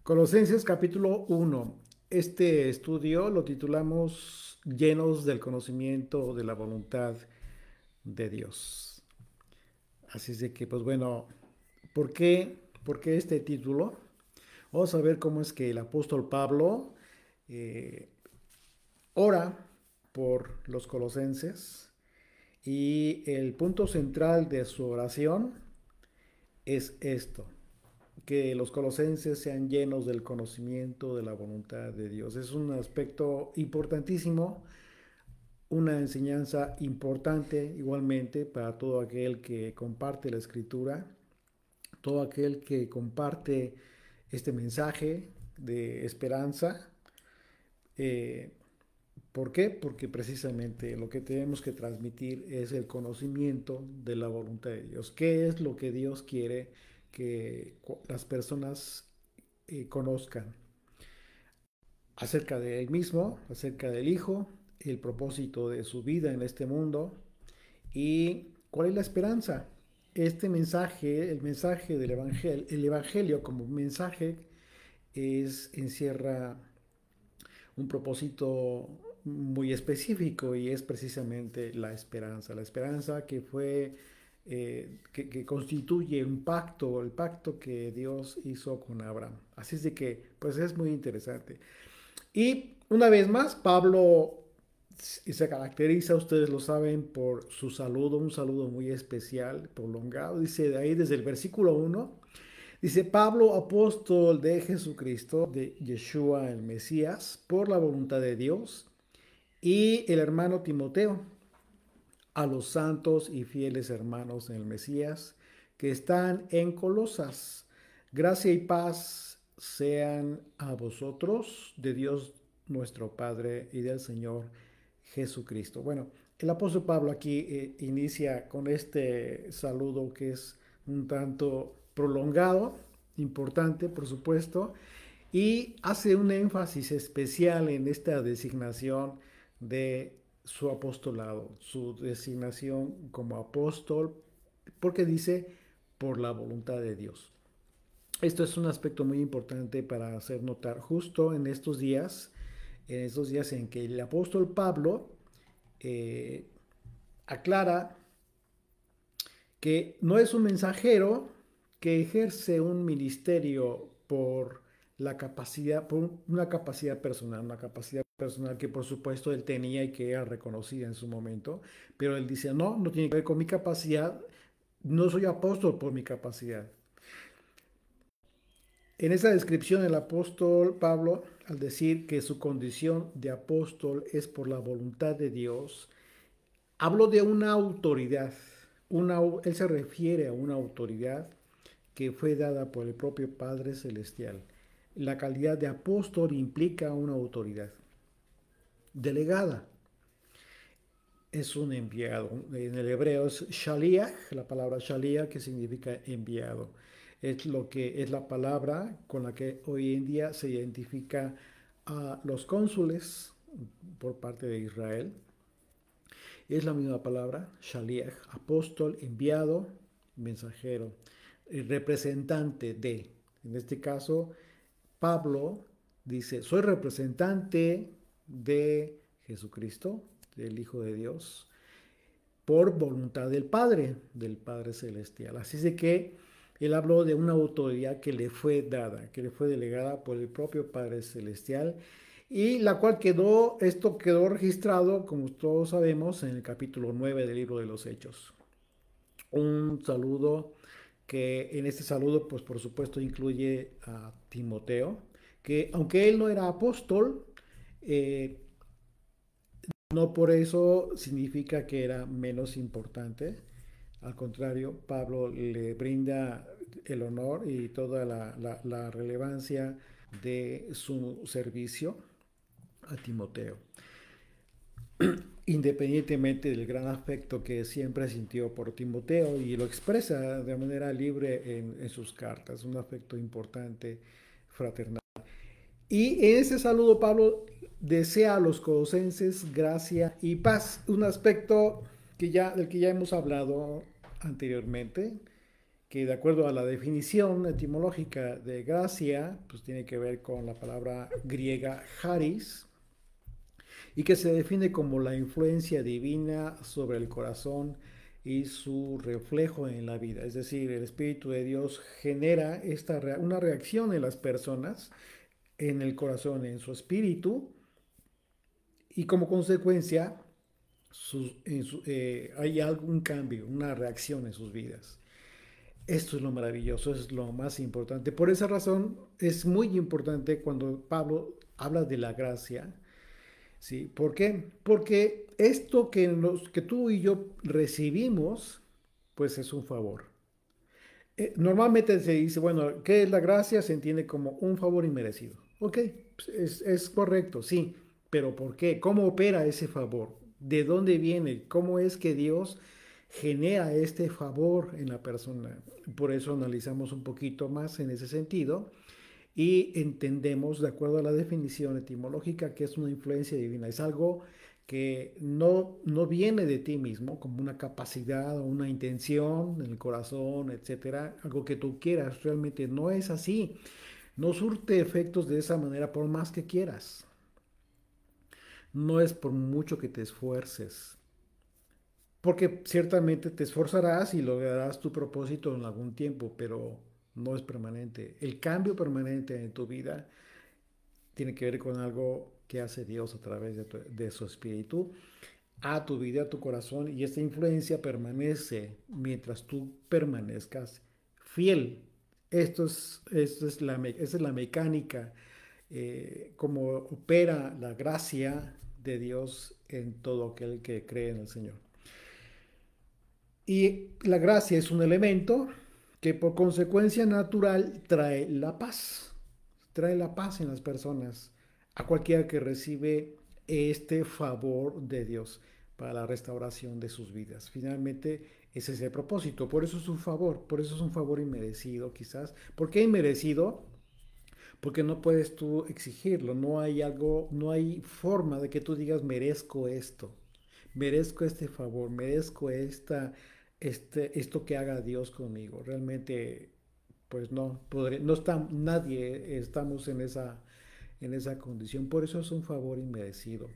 Colosenses capítulo 1. Este estudio lo titulamos Llenos del conocimiento de la voluntad de Dios. Así es de que, pues bueno, ¿por qué este título? Vamos a ver cómo es que el apóstol Pablo eh, ora por los colosenses y el punto central de su oración es esto: que los colosenses sean llenos del conocimiento de la voluntad de Dios. Es un aspecto importantísimo, una enseñanza importante igualmente para todo aquel que comparte la escritura, todo aquel que comparte este mensaje de esperanza. Eh, ¿Por qué? Porque precisamente lo que tenemos que transmitir es el conocimiento de la voluntad de Dios. ¿Qué es lo que Dios quiere que las personas conozcan acerca de Él mismo, acerca del Hijo, el propósito de su vida en este mundo y cuál es la esperanza? Este mensaje, el mensaje del Evangelio, el Evangelio como mensaje encierra un propósito muy específico y es precisamente la esperanza que fue, que constituye un pacto, el pacto que Dios hizo con Abraham. Así es de que, pues es muy interesante. Y una vez más, Pablo se caracteriza, ustedes lo saben, por su saludo, un saludo muy especial, prolongado. Dice de ahí desde el versículo 1. Dice: Pablo, apóstol de Jesucristo, de Yeshua el Mesías, por la voluntad de Dios, y el hermano Timoteo, a los santos y fieles hermanos en el Mesías que están en Colosas. Gracia y paz sean a vosotros, de Dios nuestro Padre y del Señor Jesucristo. Bueno, el apóstol Pablo aquí inicia con este saludo que es un tanto prolongado, importante por supuesto, y hace un énfasis especial en esta designación de su apostolado, su designación como apóstol, porque dice por la voluntad de Dios. Esto es un aspecto muy importante para hacer notar justo en estos días en que el apóstol Pablo eh, aclara que no es un mensajero que ejerce un ministerio por la capacidad, por una capacidad personal que por supuesto él tenía y que era reconocida en su momento, pero él dice: no, no tiene que ver con mi capacidad, no soy apóstol por mi capacidad. En esa descripción el apóstol Pablo, al decir que su condición de apóstol es por la voluntad de Dios, habló de una autoridad. Él se refiere a una autoridad que fue dada por el propio Padre Celestial. La calidad de apóstol implica una autoridad delegada. Es un enviado. En el hebreo es shaliach, la palabra shaliach, que significa enviado. Es lo que es la palabra con la que hoy en día se identifica a los cónsules por parte de Israel. Es la misma palabra, shaliach, apóstol, enviado, mensajero, representante de. En este caso, Pablo dice: soy representante de Jesucristo, del Hijo de Dios, por voluntad del Padre Celestial. Así es de que él habló de una autoridad que le fue dada, que le fue delegada por el propio Padre Celestial, y la cual esto quedó registrado, como todos sabemos, en el capítulo 9 del libro de los Hechos. Un saludo que en este saludo, pues por supuesto, incluye a Timoteo, que aunque él no era apóstol, eh, no por eso significa que era menos importante. Al contrario, Pablo le brinda el honor y toda la relevancia de su servicio a Timoteo, independientemente del gran afecto que siempre sintió por Timoteo, y lo expresa de manera libre en sus cartas, un afecto importante, fraternal. Y en ese saludo Pablo desea a los colosenses gracia y paz, un aspecto del que ya hemos hablado anteriormente, que de acuerdo a la definición etimológica de gracia, pues tiene que ver con la palabra griega charis, y que se define como la influencia divina sobre el corazón y su reflejo en la vida. Es decir, el Espíritu de Dios genera una reacción en las personas, en el corazón, en su espíritu, y como consecuencia hay algún cambio, una reacción en sus vidas. Esto es lo maravilloso, es lo más importante. Por esa razón es muy importante cuando Pablo habla de la gracia. ¿Sí? ¿Por qué? Porque esto que tú y yo recibimos, pues es un favor. Normalmente se dice, bueno, ¿qué es la gracia? Se entiende como un favor inmerecido. Ok, pues es correcto, sí, pero ¿por qué? ¿Cómo opera ese favor? ¿De dónde viene? ¿Cómo es que Dios genera este favor en la persona? Por eso analizamos un poquito más en ese sentido y entendemos, de acuerdo a la definición etimológica, que es una influencia divina. Es algo que no viene de ti mismo, como una capacidad o una intención en el corazón, etcétera, algo que tú quieras. Realmente no es así. No surte efectos de esa manera por más que quieras. No es por mucho que te esfuerces. Porque ciertamente te esforzarás y lograrás tu propósito en algún tiempo, pero no es permanente. El cambio permanente en tu vida tiene que ver con algo que hace Dios a través de su espíritu a tu vida, a tu corazón, y esta influencia permanece mientras tú permanezcas fiel. Esta es la mecánica, como opera la gracia de Dios en todo aquel que cree en el Señor. Y la gracia es un elemento que por consecuencia natural trae la paz en las personas, a cualquiera que recibe este favor de Dios para la restauración de sus vidas. Finalmente, ese es el propósito, por eso es un favor, por eso es un favor inmerecido quizás. ¿Por qué inmerecido? Porque no puedes tú exigirlo, no hay forma de que tú digas merezco esto, merezco este favor, merezco esto que haga Dios conmigo. Realmente, pues no está, nadie estamos en esa condición. Por eso es un favor inmerecido.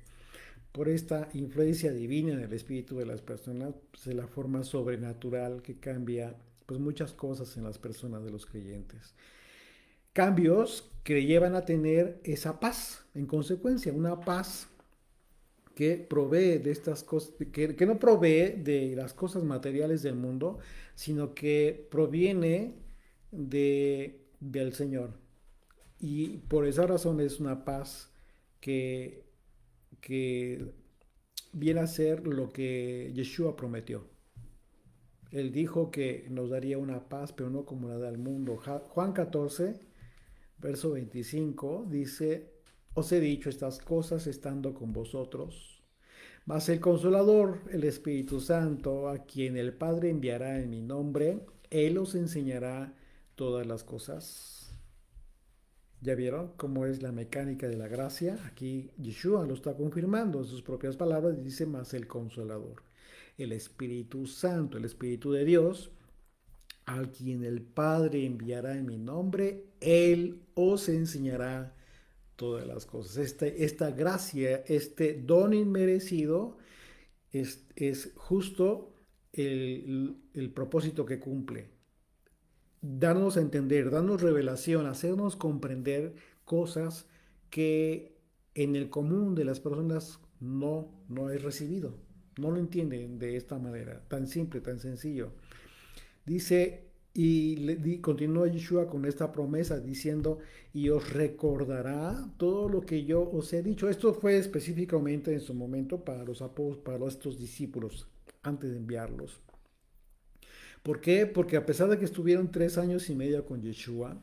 Por esta influencia divina en el espíritu de las personas, pues, de la forma sobrenatural que cambia pues muchas cosas en las personas de los creyentes. Cambios que llevan a tener esa paz, en consecuencia, una paz que provee de estas cosas, que no provee de las cosas materiales del mundo, sino que proviene del Señor. Y por esa razón es una paz que, que viene a ser lo que Yeshua prometió. Él dijo que nos daría una paz, pero no como la da el mundo. Juan 14, verso 25, dice, os he dicho estas cosas estando con vosotros. Mas el Consolador, el Espíritu Santo, a quien el Padre enviará en mi nombre, Él os enseñará todas las cosas. ¿Ya vieron cómo es la mecánica de la gracia? Aquí Yeshua lo está confirmando en sus propias palabras y dice más el Consolador. El Espíritu Santo, el Espíritu de Dios, al quien el Padre enviará en mi nombre, Él os enseñará todas las cosas. Esta gracia, este don inmerecido, es justo el propósito que cumple. Darnos a entender, darnos revelación, hacernos comprender cosas que en el común de las personas no es recibido. No lo entienden de esta manera, tan simple, tan sencillo. Dice, continúa Yeshua con esta promesa diciendo, y os recordará todo lo que yo os he dicho. Esto fue específicamente en su momento para los apóstoles, para estos discípulos, antes de enviarlos. ¿Por qué? Porque a pesar de que estuvieron 3 años y medio con Yeshua,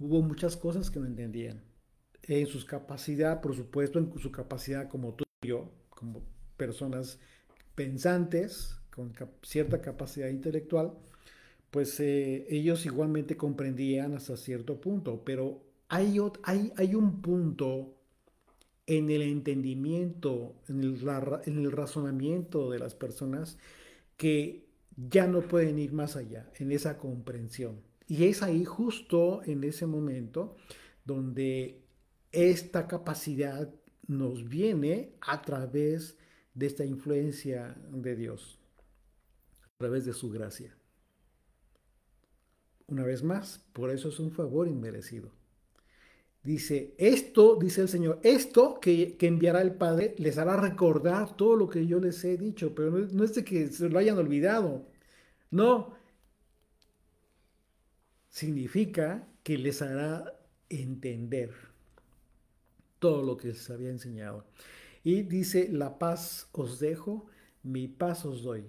hubo muchas cosas que no entendían. En su capacidad, por supuesto, en su capacidad como tú y yo, como personas pensantes, con cierta capacidad intelectual, pues ellos igualmente comprendían hasta cierto punto, pero hay un punto en el entendimiento, en el razonamiento de las personas que ya no pueden ir más allá en esa comprensión. Y es ahí justo en ese momento donde esta capacidad nos viene a través de esta influencia de Dios, a través de su gracia. Una vez más, por eso es un favor inmerecido. Dice, esto, dice el Señor, esto que enviará el Padre les hará recordar todo lo que yo les he dicho, pero no es de que se lo hayan olvidado, no, significa que les hará entender todo lo que les había enseñado. Y dice, la paz os dejo, mi paz os doy.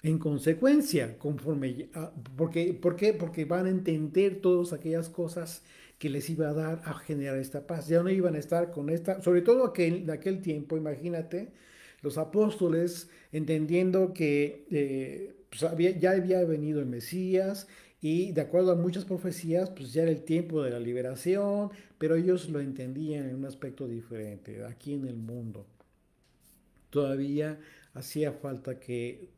En consecuencia, conforme, ¿por qué? Porque van a entender todas aquellas cosas que les iba a dar a generar esta paz. Ya no iban a estar con esta, sobre todo de aquel tiempo, imagínate, los apóstoles entendiendo que pues ya había venido el Mesías y de acuerdo a muchas profecías, pues ya era el tiempo de la liberación, pero ellos lo entendían en un aspecto diferente, aquí en el mundo. Todavía hacía falta que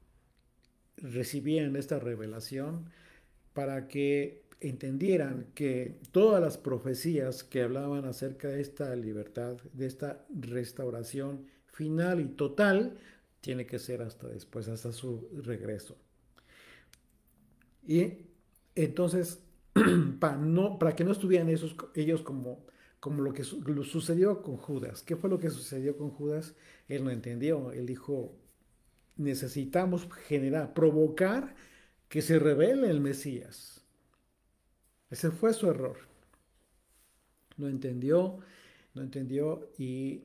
recibieran esta revelación para que entendieran que todas las profecías que hablaban acerca de esta libertad, de esta restauración final y total, tiene que ser hasta después, hasta su regreso. Y entonces, para que no estuvieran ellos como lo sucedió con Judas. ¿Qué fue lo que sucedió con Judas? Él no entendió. Él dijo, necesitamos provocar que se revele el Mesías. Ese fue su error. No entendió, no entendió y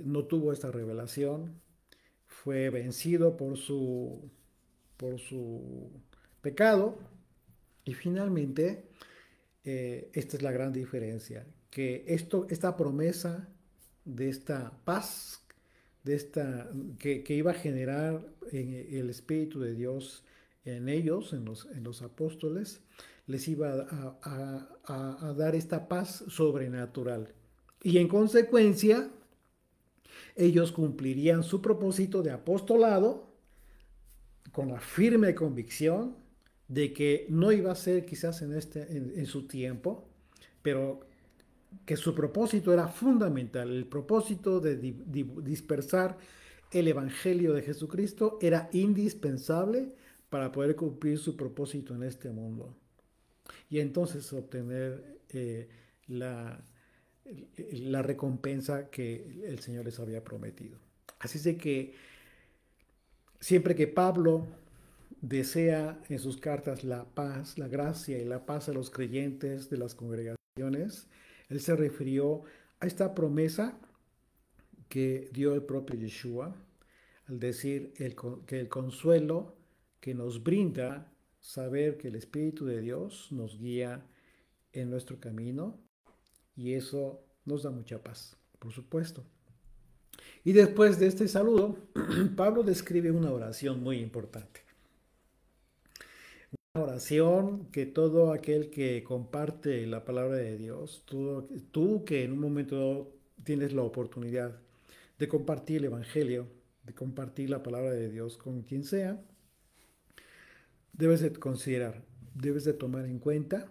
no tuvo esta revelación. Fue vencido por su pecado y finalmente esta es la gran diferencia, que esta promesa de esta paz, que iba a generar el Espíritu de Dios en ellos, en los apóstoles, les iba a dar esta paz sobrenatural. Y en consecuencia, ellos cumplirían su propósito de apostolado con la firme convicción de que no iba a ser quizás en su tiempo, pero que su propósito era fundamental. El propósito de dispersar el Evangelio de Jesucristo era indispensable para poder cumplir su propósito en este mundo. Y entonces obtener la, la recompensa que el Señor les había prometido. Así es de que siempre que Pablo desea en sus cartas la paz, la gracia y la paz a los creyentes de las congregaciones, él se refirió a esta promesa que dio el propio Yeshua al decir que el consuelo que nos brinda saber que el Espíritu de Dios nos guía en nuestro camino y eso nos da mucha paz, por supuesto. Y después de este saludo, Pablo describe una oración muy importante. Una oración que todo aquel que comparte la palabra de Dios, tú que en un momento tienes la oportunidad de compartir el Evangelio, de compartir la palabra de Dios con quien sea, debes de considerar, debes de tomar en cuenta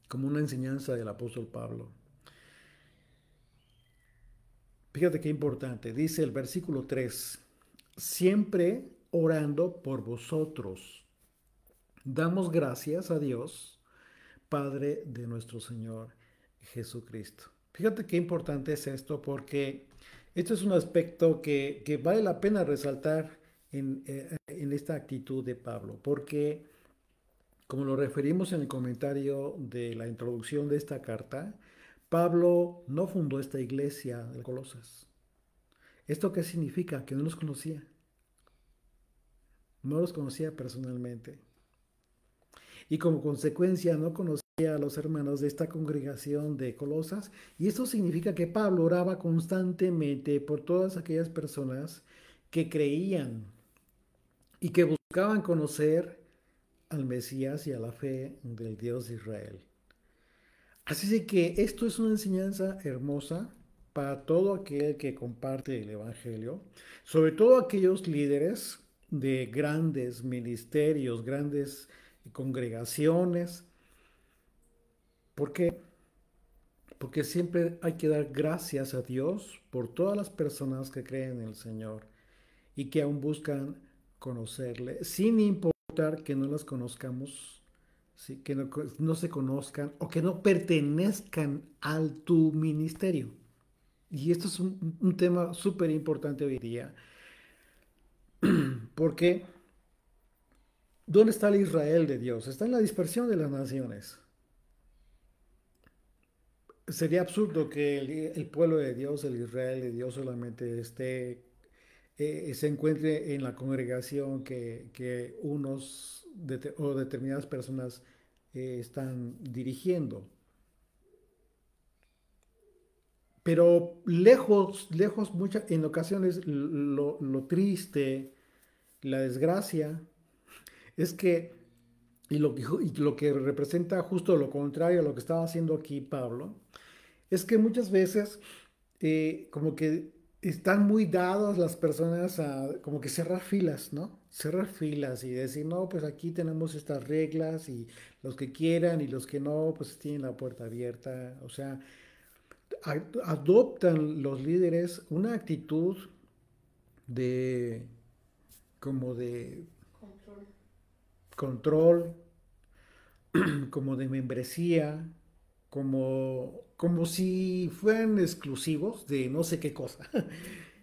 como una enseñanza del apóstol Pablo. Fíjate qué importante, dice el versículo 3, siempre orando por vosotros. Damos gracias a Dios, Padre de nuestro Señor Jesucristo. Fíjate qué importante es esto porque esto es un aspecto que vale la pena resaltar en esta actitud de Pablo, porque como lo referimos en el comentario de la introducción de esta carta, Pablo no fundó esta iglesia de Colosas. ¿Esto qué significa? Que no los conocía. No los conocía personalmente. Y como consecuencia no conocía a los hermanos de esta congregación de Colosas. Y esto significa que Pablo oraba constantemente por todas aquellas personas que creían y que buscaban conocer al Mesías y a la fe del Dios de Israel. Así de que esto es una enseñanza hermosa para todo aquel que comparte el Evangelio, sobre todo aquellos líderes de grandes ministerios, grandes congregaciones. ¿Por qué? Porque siempre hay que dar gracias a Dios por todas las personas que creen en el Señor y que aún buscan conocerle, sin importar que no las conozcamos, ¿sí? Que no se conozcan o que no pertenezcan al tu ministerio. Y esto es un tema súper importante hoy día, porque ¿dónde está el Israel de Dios? Está en la dispersión de las naciones. Sería absurdo que el pueblo de Dios, el Israel de Dios, solamente se encuentre en la congregación que unos o determinadas personas están dirigiendo. Pero lejos, lejos, en ocasiones lo triste, la desgracia, es que, y lo que representa justo lo contrario a lo que estaba haciendo aquí Pablo, es que muchas veces como que están muy dadas las personas a como que cerrar filas, ¿no? Cerrar filas y decir, no, pues aquí tenemos estas reglas y los que quieran y los que no, pues tienen la puerta abierta. O sea, adoptan los líderes una actitud de como de Control. control, como de membresía, como si fueran exclusivos de no sé qué cosa.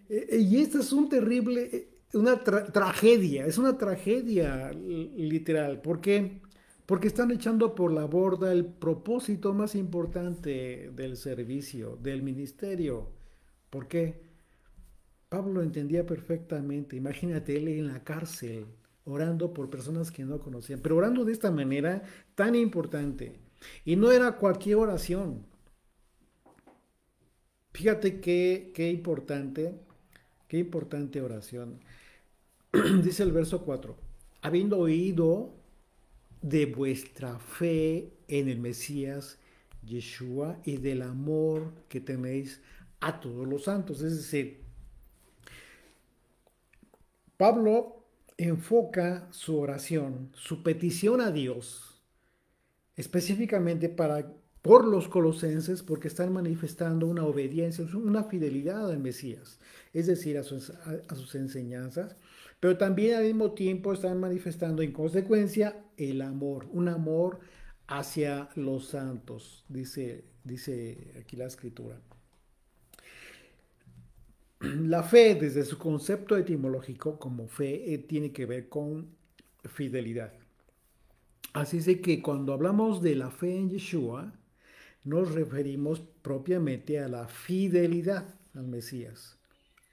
Y esta es un terrible, una tragedia, es una tragedia literal. ¿Por qué? Porque están echando por la borda el propósito más importante del servicio, del ministerio. ¿Por qué? Pablo lo entendía perfectamente. Imagínate él en la cárcel, orando por personas que no conocían, pero orando de esta manera tan importante. Y no era cualquier oración. Fíjate qué importante oración. Dice el verso 4: habiendo oído de vuestra fe en el Mesías Yeshua y del amor que tenéis a todos los santos. Es decir, Pablo enfoca su oración, su petición a Dios, específicamente por los colosenses, porque están manifestando una obediencia, una fidelidad al Mesías, es decir, a sus enseñanzas, pero también al mismo tiempo están manifestando en consecuencia el amor, un amor hacia los santos, dice aquí la escritura. La fe, desde su concepto etimológico como fe, tiene que ver con fidelidad. Así es de que cuando hablamos de la fe en Yeshua, nos referimos propiamente a la fidelidad al Mesías,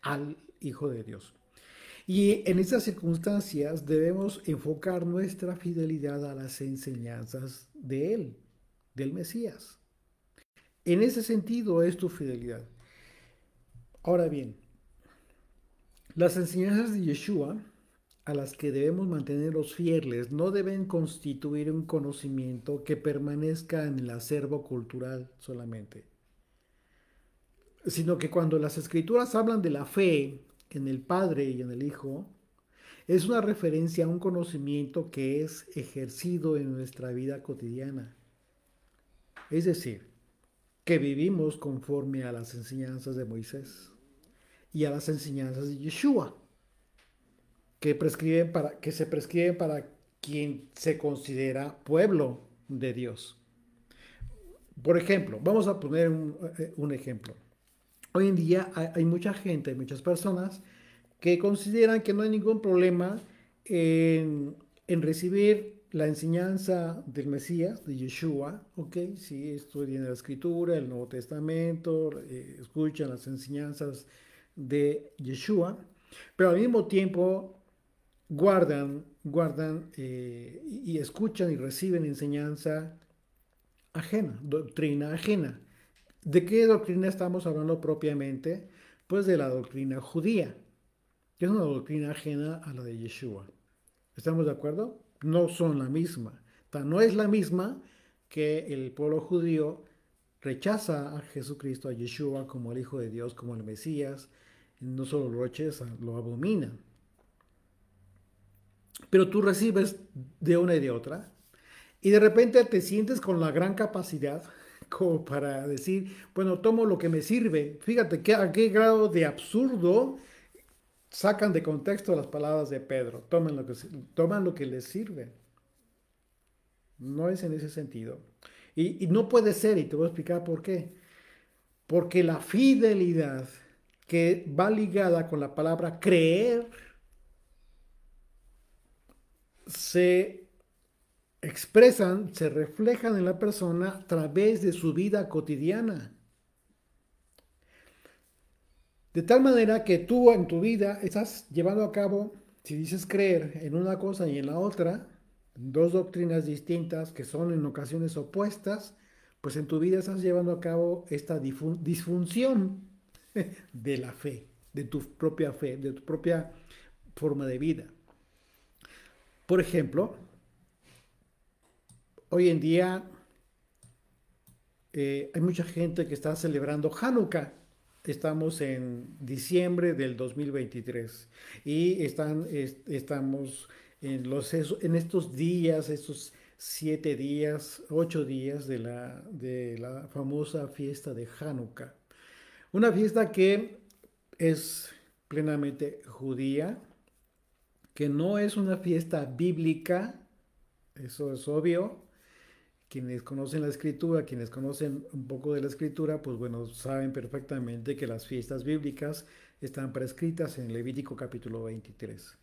al Hijo de Dios. Y en estas circunstancias debemos enfocar nuestra fidelidad a las enseñanzas de Él, del Mesías. En ese sentido es tu fidelidad. Ahora bien, las enseñanzas de Yeshua a las que debemos mantenerlos fieles no deben constituir un conocimiento que permanezca en el acervo cultural solamente, sino que cuando las escrituras hablan de la fe en el Padre y en el Hijo, es una referencia a un conocimiento que es ejercido en nuestra vida cotidiana. Es decir, que vivimos conforme a las enseñanzas de Moisés y a las enseñanzas de Yeshua, que se prescriben para quien se considera pueblo de Dios. Por ejemplo, vamos a poner un ejemplo. Hoy en día hay mucha gente, hay muchas personas que consideran que no hay ningún problema en recibir la enseñanza del Mesías, de Yeshua, ¿ok? Si estudian la Escritura, el Nuevo Testamento, escuchan las enseñanzas de Yeshua, pero al mismo tiempo guardan y escuchan y reciben enseñanza ajena, doctrina ajena. ¿De qué doctrina estamos hablando propiamente? Pues de la doctrina judía, que es una doctrina ajena a la de Yeshua. ¿Estamos de acuerdo? No son la misma. No es la misma que el pueblo judío rechaza a Jesucristo, a Yeshua, como el Hijo de Dios, como el Mesías. No solo lo rechaza, lo abomina. pero tú recibes de una y de otra, y de repente te sientes con la gran capacidad como para decir, bueno, tomo lo que me sirve. Fíjate a qué grado de absurdo sacan de contexto las palabras de Pedro. Toman lo que les sirve. No es en ese sentido. Y no puede ser, y te voy a explicar por qué. Porque la fidelidad que va ligada con la palabra creer se expresan, se reflejan en la persona a través de su vida cotidiana. De tal manera que tú en tu vida estás llevando a cabo, si dices creer en una cosa y en la otra, dos doctrinas distintas que son en ocasiones opuestas, pues en tu vida estás llevando a cabo esta disfunción de la fe, de tu propia forma de vida. Por ejemplo, hoy en día hay mucha gente que está celebrando Hanukkah. Estamos en diciembre del 2023 y estamos en estos días, estos 7 días, 8 días de la famosa fiesta de Hanukkah. Una fiesta que es plenamente judía, que no es una fiesta bíblica, eso es obvio. Quienes conocen la escritura, quienes conocen un poco de la escritura, pues bueno, saben perfectamente que las fiestas bíblicas están prescritas en Levítico capítulo 23.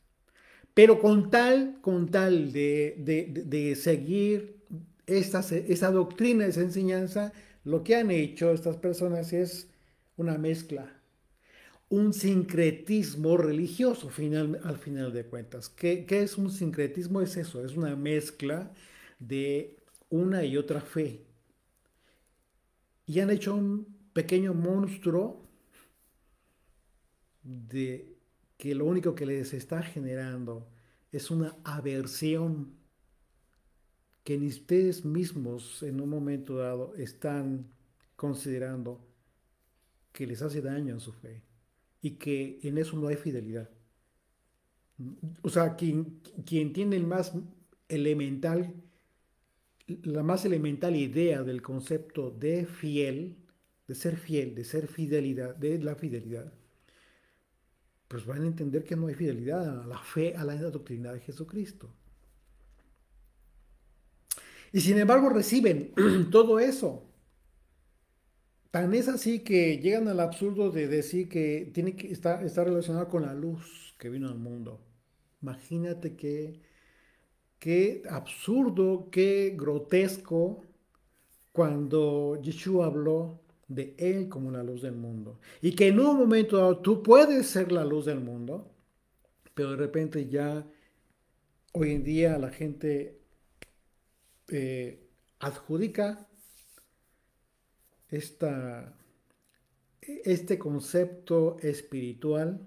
Pero con tal de seguir esa doctrina, esa enseñanza, lo que han hecho estas personas es una mezcla, un sincretismo religioso al final de cuentas. ¿Qué es un sincretismo? Es eso, es una mezcla de una y otra fe. Y han hecho un pequeño monstruo de que lo único que les está generando es una aversión que ni ustedes mismos en un momento dado están considerando que les hace daño a su fe y que en eso no hay fidelidad. O sea, quien tiene elemental, la más elemental idea del concepto de fiel, de ser fidelidad, de la fidelidad, pues van a entender que no hay fidelidad a la fe, a la doctrina de Jesucristo. Y sin embargo reciben todo eso. Tan es así que llegan al absurdo de decir que tiene que estar relacionado con la luz que vino al mundo. Imagínate qué absurdo, qué grotesco cuando Yeshua habló de Él como la luz del mundo. Y que en un momento dado tú puedes ser la luz del mundo, pero de repente ya hoy en día la gente adjudica esta, este concepto espiritual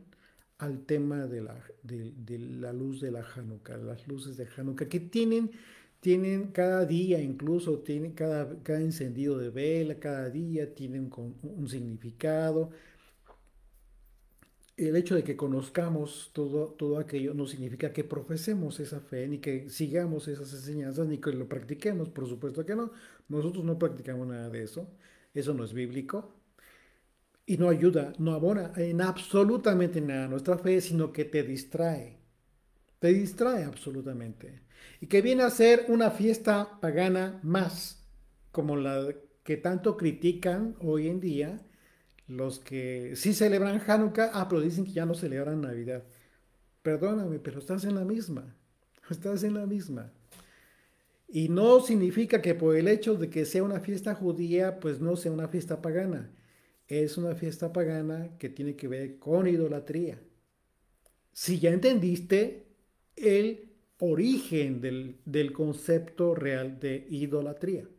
al tema de la luz de la Hanukkah, las luces de Hanukkah, que tienen cada día, incluso tienen cada encendido de vela, cada día tienen un significado. El hecho de que conozcamos todo aquello no significa que profesemos esa fe, ni que sigamos esas enseñanzas, ni que lo practiquemos, por supuesto que no. Nosotros no practicamos nada de eso. Eso no es bíblico y no ayuda, no abona en absolutamente nada a nuestra fe, sino que te distrae absolutamente. Y que viene a ser una fiesta pagana más, como la que tanto critican hoy en día los que sí celebran Hanukkah, pero dicen que ya no celebran Navidad. Perdóname, pero estás en la misma. Estás en la misma. Y no significa que por el hecho de que sea una fiesta judía, pues no sea una fiesta pagana. Es una fiesta pagana que tiene que ver con idolatría. Si ya entendiste el origen del concepto real de idolatría.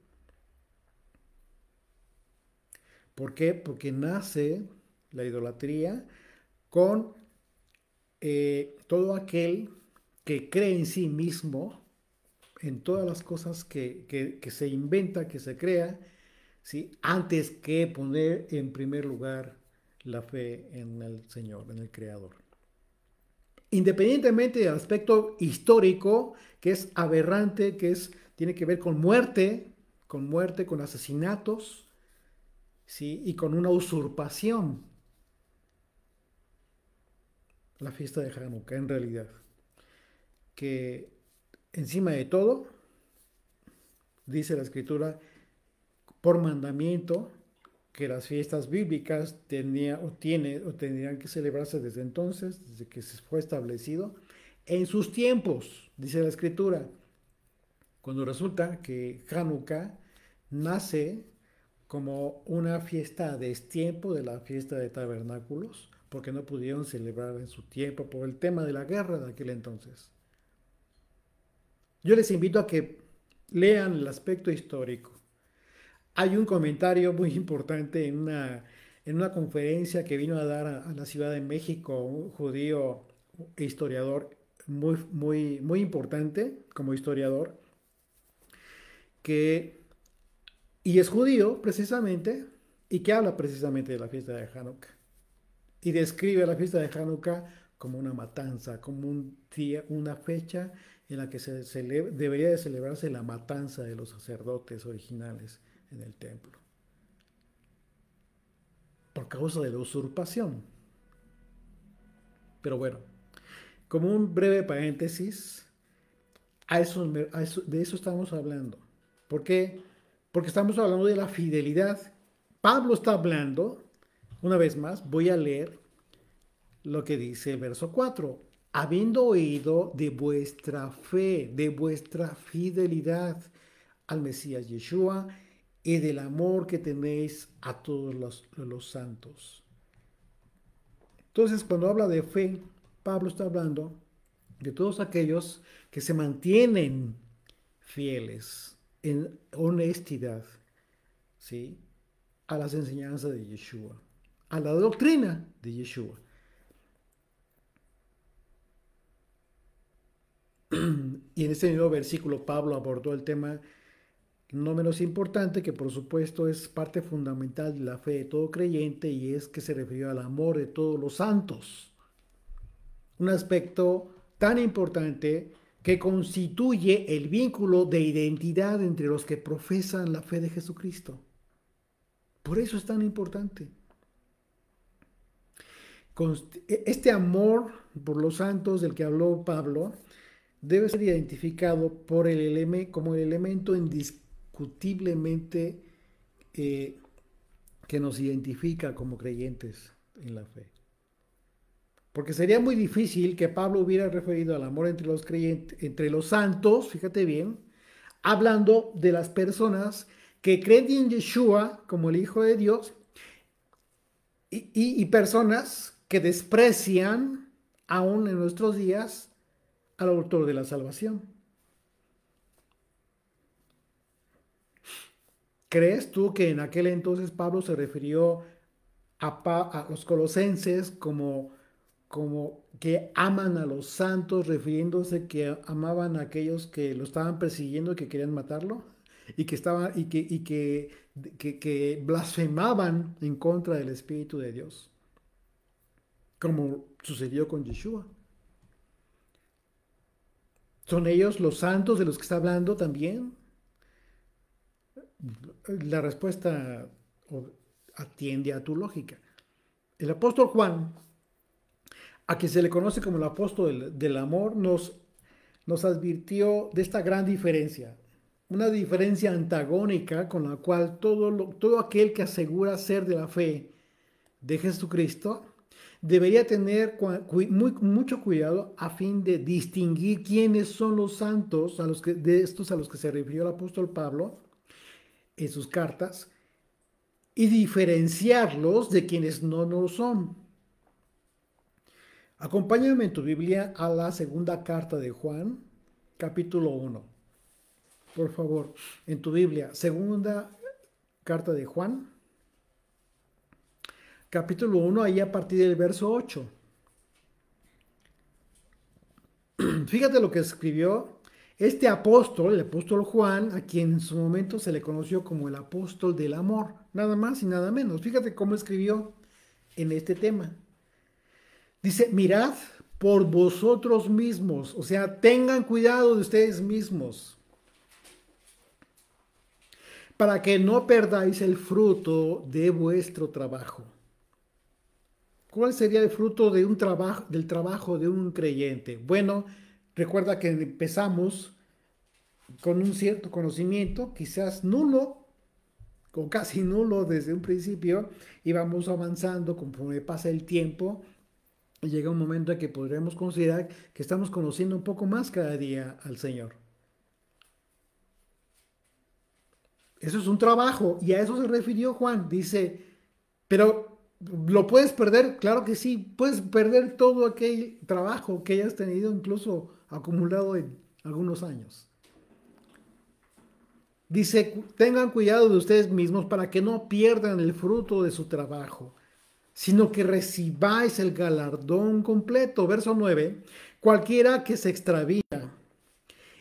¿Por qué? Porque nace la idolatría con todo aquel que cree en sí mismo, en todas las cosas que se inventa, que se crea, ¿sí? Antes que poner en primer lugar la fe en el Señor, en el Creador. independientemente del aspecto histórico, que es aberrante, tiene que ver con muerte, con asesinatos, ¿sí? Y con una usurpación, la fiesta de Hanukkah, en realidad. Que encima de todo, dice la escritura, por mandamiento, que las fiestas bíblicas tendrían que celebrarse desde entonces, desde que se fue establecido, en sus tiempos, dice la escritura, cuando resulta que Hanukkah nace como una fiesta a destiempo de la fiesta de tabernáculos, porque no pudieron celebrar en su tiempo por el tema de la guerra de aquel entonces. Yo les invito a que lean el aspecto histórico. Hay un comentario muy importante en una conferencia que vino a dar a la Ciudad de México un judío historiador muy importante como historiador, que, y es judío precisamente, y que habla precisamente de la fiesta de Hanukkah. Y describe la fiesta de Hanukkah como una matanza, como un día, una fecha en la que debería de celebrarse la matanza de los sacerdotes originales en el templo, por causa de la usurpación. Pero bueno, como un breve paréntesis, de eso estamos hablando. ¿Por qué? Porque estamos hablando de la fidelidad. Pablo está hablando, una vez más, voy a leer lo que dice el verso 4. Habiendo oído de vuestra fe, de vuestra fidelidad al Mesías Yeshua y del amor que tenéis a todos los santos. Entonces, cuando habla de fe, Pablo está hablando de todos aquellos que se mantienen fieles en honestidad, ¿sí? A las enseñanzas de Yeshua, a la doctrina de Yeshua. Y en este mismo versículo Pablo abordó el tema no menos importante, que por supuesto es parte fundamental de la fe de todo creyente, y es que se refirió al amor de todos los santos. Un aspecto tan importante que constituye el vínculo de identidad entre los que profesan la fe de Jesucristo. Por eso es tan importante. Este amor por los santos del que habló Pablo debe ser identificado como el elemento indiscutiblemente que nos identifica como creyentes en la fe. Porque sería muy difícil que Pablo hubiera referido al amor entre los creyentes, entre los santos, fíjate bien, hablando de las personas que creen en Yeshua como el Hijo de Dios y personas que desprecian aún en nuestros días al autor de la salvación. ¿Crees tú que en aquel entonces Pablo se refirió a los colosenses como que aman a los santos, refiriéndose que amaban a aquellos que lo estaban persiguiendo y que querían matarlo? Y que blasfemaban en contra del Espíritu de Dios, como sucedió con Yeshua. ¿Son ellos los santos de los que está hablando también? La respuesta atiende a tu lógica. El apóstol Juan, a quien se le conoce como el apóstol del amor, nos advirtió de esta gran diferencia. Una diferencia antagónica con la cual todo aquel que asegura ser de la fe de Jesucristo debería tener mucho cuidado a fin de distinguir quiénes son los santos a los que se refirió el apóstol Pablo en sus cartas, y diferenciarlos de quienes no lo son. Acompáñame en tu Biblia a la segunda carta de Juan, capítulo 1. Por favor, en tu Biblia, segunda carta de Juan, capítulo 1, ahí a partir del verso 8. Fíjate lo que escribió este apóstol, el apóstol Juan, a quien en su momento se le conoció como el apóstol del amor, nada más y nada menos. Fíjate cómo escribió en este tema. Dice, mirad por vosotros mismos. O sea, tengan cuidado de ustedes mismos, para que no perdáis el fruto de vuestro trabajo. ¿Cuál sería el fruto de un trabajo, del trabajo de un creyente? Bueno, recuerda que empezamos con un cierto conocimiento, quizás nulo o casi nulo desde un principio, y vamos avanzando conforme pasa el tiempo. Y llega un momento en que podremos considerar que estamos conociendo un poco más cada día al Señor. Eso es un trabajo, y a eso se refirió Juan. Dice, pero ¿lo puedes perder? Claro que sí, puedes perder todo aquel trabajo que hayas tenido, incluso acumulado en algunos años. Dice, tengan cuidado de ustedes mismos para que no pierdan el fruto de su trabajo, sino que recibáis el galardón completo. Verso 9, cualquiera que se extravía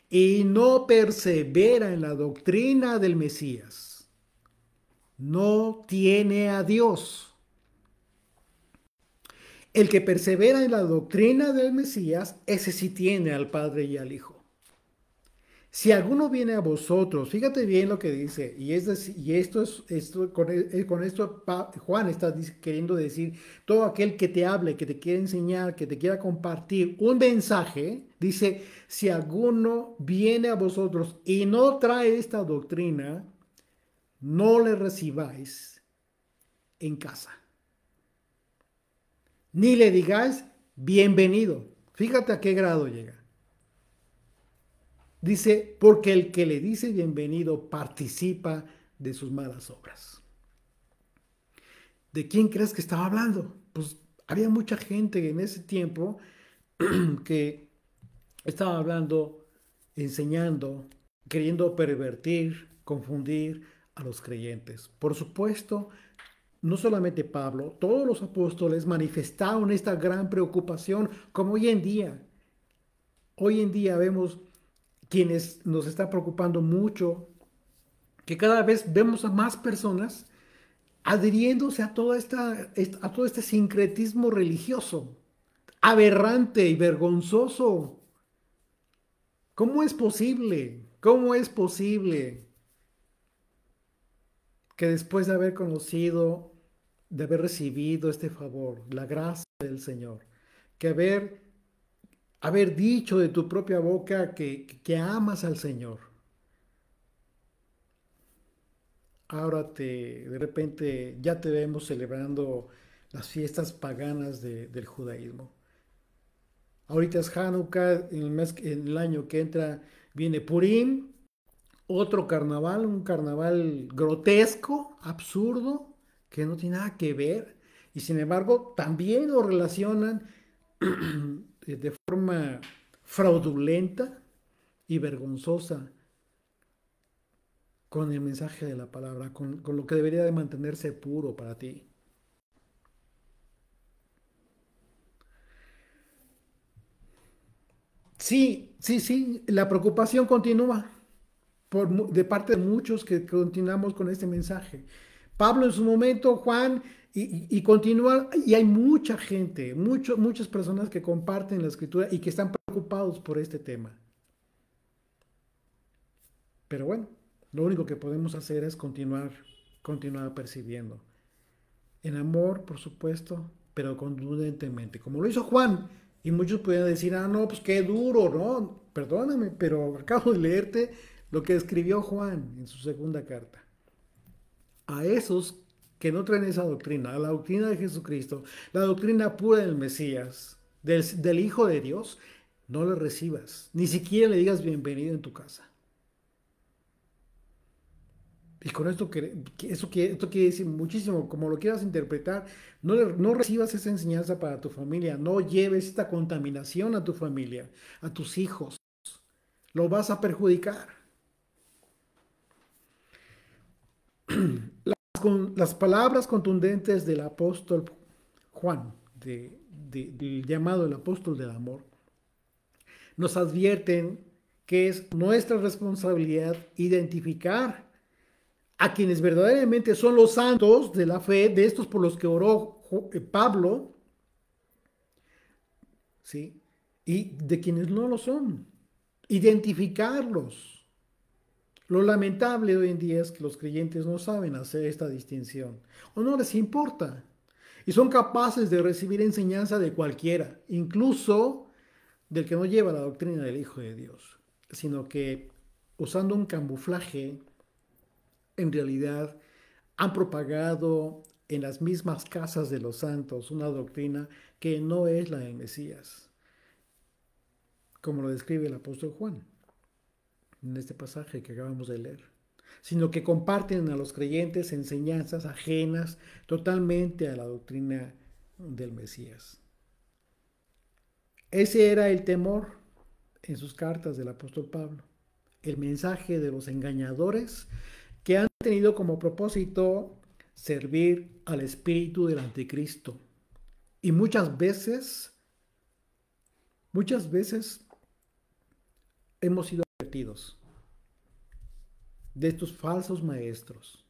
y no persevera en la doctrina del Mesías, no tiene a Dios. El que persevera en la doctrina del Mesías, ese sí tiene al Padre y al Hijo. Si alguno viene a vosotros, fíjate bien lo que dice, y con esto Juan está queriendo decir, todo aquel que te hable, que te quiera enseñar, que te quiera compartir un mensaje, dice, si alguno viene a vosotros y no trae esta doctrina, no le recibáis en casa, ni le digáis bienvenido. Fíjate a qué grado llega. Dice, porque el que le dice bienvenido participa de sus malas obras. ¿De quién crees que estaba hablando? Pues había mucha gente en ese tiempo que estaba hablando, enseñando, queriendo pervertir, confundir a los creyentes. Por supuesto, no solamente Pablo, todos los apóstoles manifestaron esta gran preocupación, como hoy en día. Hoy en día vemos quienes nos está preocupando mucho, que cada vez vemos a más personas adhiriéndose a todo este sincretismo religioso, aberrante y vergonzoso. ¿Cómo es posible? ¿Cómo es posible que después de haber conocido, de haber recibido este favor, la gracia del Señor, que haber dicho de tu propia boca que amas al Señor, ahora de repente ya te vemos celebrando las fiestas paganas del judaísmo? Ahorita es Hanukkah, en el año que entra viene Purim, otro carnaval, un carnaval grotesco, absurdo, que no tiene nada que ver. Y sin embargo, también lo relacionan de forma fraudulenta y vergonzosa con el mensaje de la palabra, con lo que debería de mantenerse puro para ti. Sí, sí, sí, la preocupación continúa de parte de muchos que continuamos con este mensaje. Pablo en su momento, Juan, y continúa, y hay mucha gente, muchas personas que comparten la escritura y que están preocupados por este tema. Pero bueno, lo único que podemos hacer es continuar percibiendo. En amor, por supuesto, pero contundentemente, como lo hizo Juan. Y muchos pueden decir, ah, no, pues qué duro, ¿no? Perdóname, pero acabo de leerte lo que escribió Juan en su segunda carta. A esos que no traen esa doctrina, a la doctrina de Jesucristo, la doctrina pura del Mesías, del Hijo de Dios, no le recibas, ni siquiera le digas bienvenido en tu casa. Y con esto quiere decir muchísimo, como lo quieras interpretar, no recibas esa enseñanza para tu familia, no lleves esta contaminación a tu familia, a tus hijos, lo vas a perjudicar. Las palabras contundentes del apóstol Juan, del llamado el apóstol del amor, nos advierten que es nuestra responsabilidad identificar a quienes verdaderamente son los santos de la fe, de estos por los que oró Pablo, ¿sí? Y de quienes no lo son. Identificarlos. Lo lamentable hoy en día es que los creyentes no saben hacer esta distinción o no les importa y son capaces de recibir enseñanza de cualquiera, incluso del que no lleva la doctrina del Hijo de Dios, sino que usando un camuflaje, en realidad han propagado en las mismas casas de los santos una doctrina que no es la del Mesías, como lo describe el apóstol Juan en este pasaje que acabamos de leer, sino que comparten a los creyentes enseñanzas ajenas totalmente a la doctrina del Mesías. Ese era el temor en sus cartas del apóstol Pablo, el mensaje de los engañadores que han tenido como propósito servir al espíritu del anticristo. Y muchas veces hemos sido advertidos de estos falsos maestros.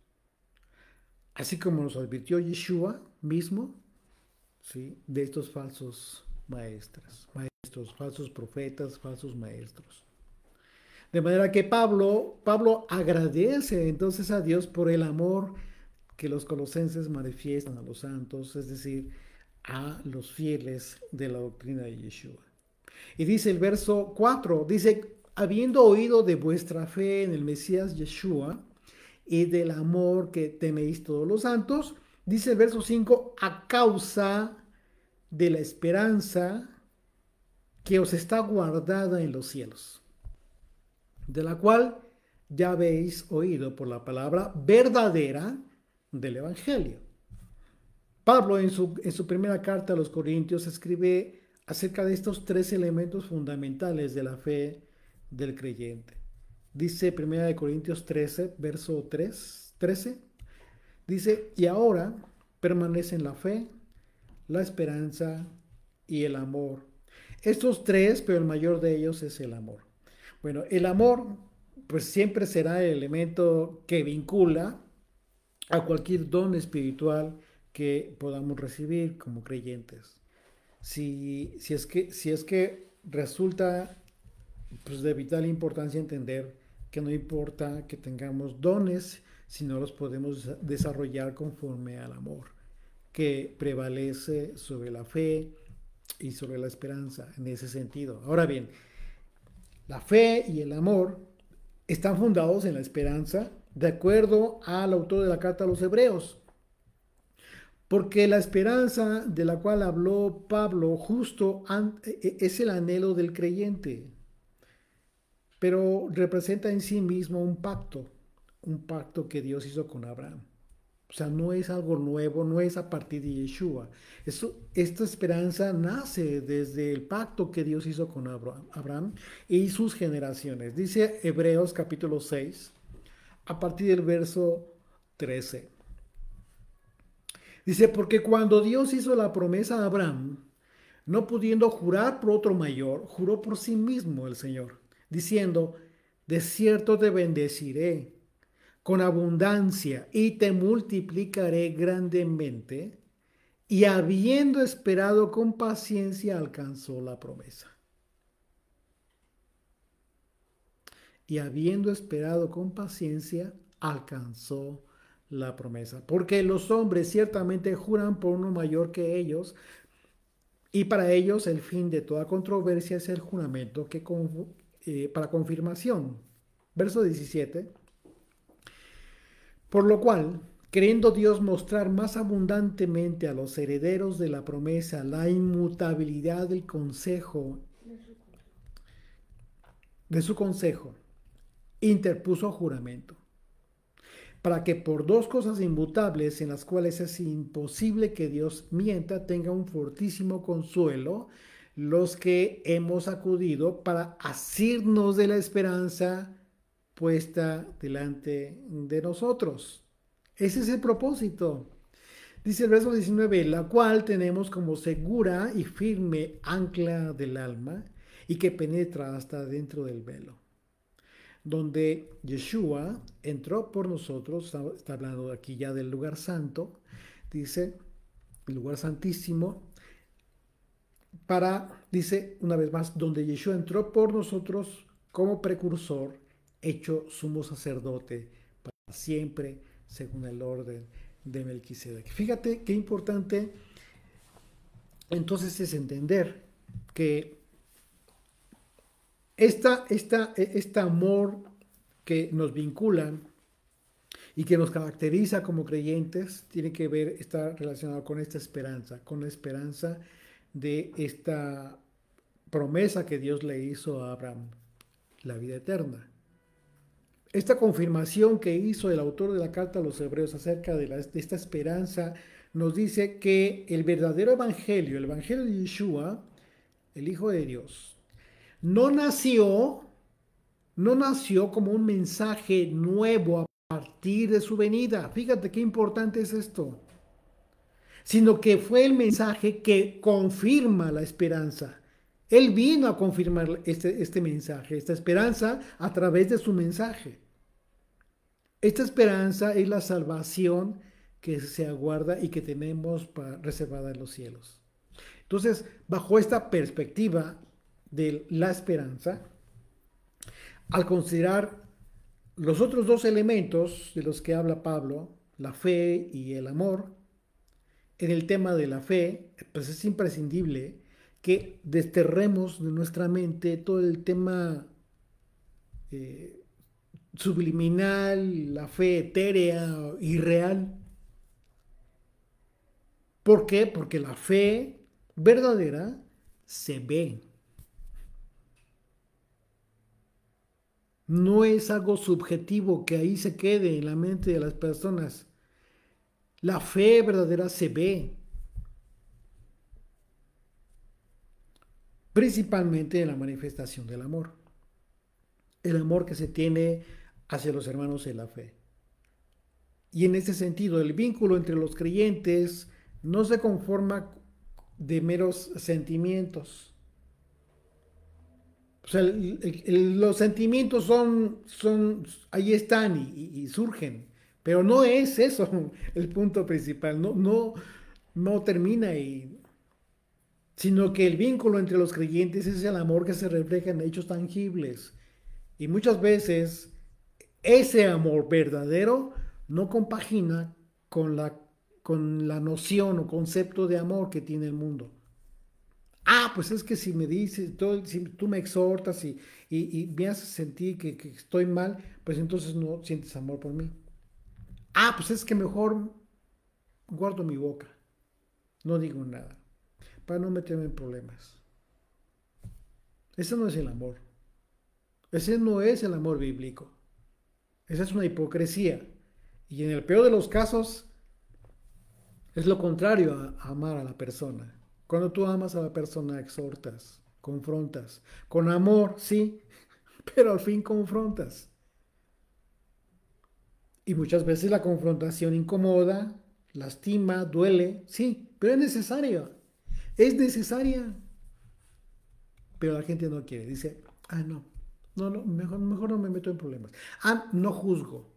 Así como nos advirtió Yeshua mismo, ¿sí? De estos falsos maestros, falsos profetas, falsos maestros. De manera que Pablo agradece entonces a Dios por el amor que los colosenses manifiestan a los santos, es decir, a los fieles de la doctrina de Yeshua. Y dice el verso 4, dice, habiendo oído de vuestra fe en el Mesías Yeshua y del amor que tenéis todos los santos, dice el verso 5, a causa de la esperanza que os está guardada en los cielos, de la cual ya habéis oído por la palabra verdadera del Evangelio. Pablo en su primera carta a los Corintios escribe acerca de estos tres elementos fundamentales de la fe del creyente. Dice 1 Corintios 13, verso 13, dice, y ahora permanecen la fe, la esperanza y el amor. Estos tres, pero el mayor de ellos es el amor. Bueno, el amor pues siempre será el elemento que vincula a cualquier don espiritual que podamos recibir como creyentes. Si es que resulta pues, de vital importancia entender que no importa que tengamos dones, si no los podemos desarrollar conforme al amor, que prevalece sobre la fe y sobre la esperanza en ese sentido. Ahora bien, la fe y el amor están fundados en la esperanza, de acuerdo al autor de la carta a los Hebreos. Porque la esperanza de la cual habló Pablo justo es el anhelo del creyente, pero representa en sí mismo un pacto que Dios hizo con Abraham. O sea, no es algo nuevo, no es a partir de Yeshua. Esta esperanza nace desde el pacto que Dios hizo con Abraham y sus generaciones. Dice Hebreos capítulo 6, a partir del verso 13. Dice, porque cuando Dios hizo la promesa a Abraham, no pudiendo jurar por otro mayor, juró por sí mismo el Señor, diciendo, de cierto te bendeciré con abundancia y te multiplicaré grandemente, y habiendo esperado con paciencia alcanzó la promesa. Y habiendo esperado con paciencia alcanzó la promesa. Porque los hombres ciertamente juran por uno mayor que ellos, y para ellos el fin de toda controversia es el juramento para confirmación. Verso 17. Por lo cual, queriendo Dios mostrar más abundantemente a los herederos de la promesa la inmutabilidad del consejo, de su consejo, interpuso juramento, para que por dos cosas inmutables en las cuales es imposible que Dios mienta, tenga un fortísimo consuelo los que hemos acudido para asirnos de la esperanza puesta delante de nosotros. Ese es el propósito. Dice el verso 19, la cual tenemos como segura y firme ancla del alma y que penetra hasta dentro del velo, donde Yeshua entró por nosotros, está hablando aquí ya del lugar santo, dice, el lugar santísimo, dice una vez más, donde Yeshua entró por nosotros como precursor, hecho sumo sacerdote para siempre, según el orden de Melquisedec. Fíjate qué importante entonces es entender que este amor que nos vincula y que nos caracteriza como creyentes tiene que ver, está relacionado con la esperanza de esta promesa que Dios le hizo a Abraham, la vida eterna. Esta confirmación que hizo el autor de la carta a los hebreos acerca de esta esperanza nos dice que el verdadero evangelio, el evangelio de Yeshua, el Hijo de Dios, no nació, no nació como un mensaje nuevo a partir de su venida. Fíjate qué importante es esto. Sino que fue el mensaje que confirma la esperanza. Él vino a confirmar este mensaje, esta esperanza a través de su mensaje. Esta esperanza es la salvación que se aguarda y que tenemos reservada en los cielos. Entonces, bajo esta perspectiva de la esperanza, al considerar los otros dos elementos de los que habla Pablo, la fe y el amor, en el tema de la fe, pues es imprescindible que desterremos de nuestra mente todo el tema subliminal, la fe etérea, irreal. ¿Por qué? Porque la fe verdadera se ve. No es algo subjetivo que ahí se quede en la mente de las personas. La fe verdadera se ve. Principalmente en la manifestación del amor. El amor que se tiene hacia los hermanos en la fe. Y en ese sentido, el vínculo entre los creyentes no se conforma de meros sentimientos. O sea, los sentimientos ahí están y surgen, pero no es eso el punto principal, no termina ahí, sino que el vínculo entre los creyentes es el amor que se refleja en hechos tangibles. Y muchas veces ese amor verdadero no compagina con la noción o concepto de amor que tiene el mundo. Pues es que si me dices, si tú me exhortas y me haces sentir que estoy mal, pues entonces no sientes amor por mí. Pues es que mejor guardo mi boca, no digo nada, para no meterme en problemas. Ese no es el amor. Ese no es el amor bíblico. Esa es una hipocresía. Y en el peor de los casos, es lo contrario a amar a la persona. Cuando tú amas a la persona, exhortas, confrontas. Con amor, sí, pero al fin confrontas. Y muchas veces la confrontación incomoda, lastima, duele, sí, pero es necesaria. Es necesaria. Pero la gente no quiere. Dice, no, mejor no me meto en problemas. No juzgo.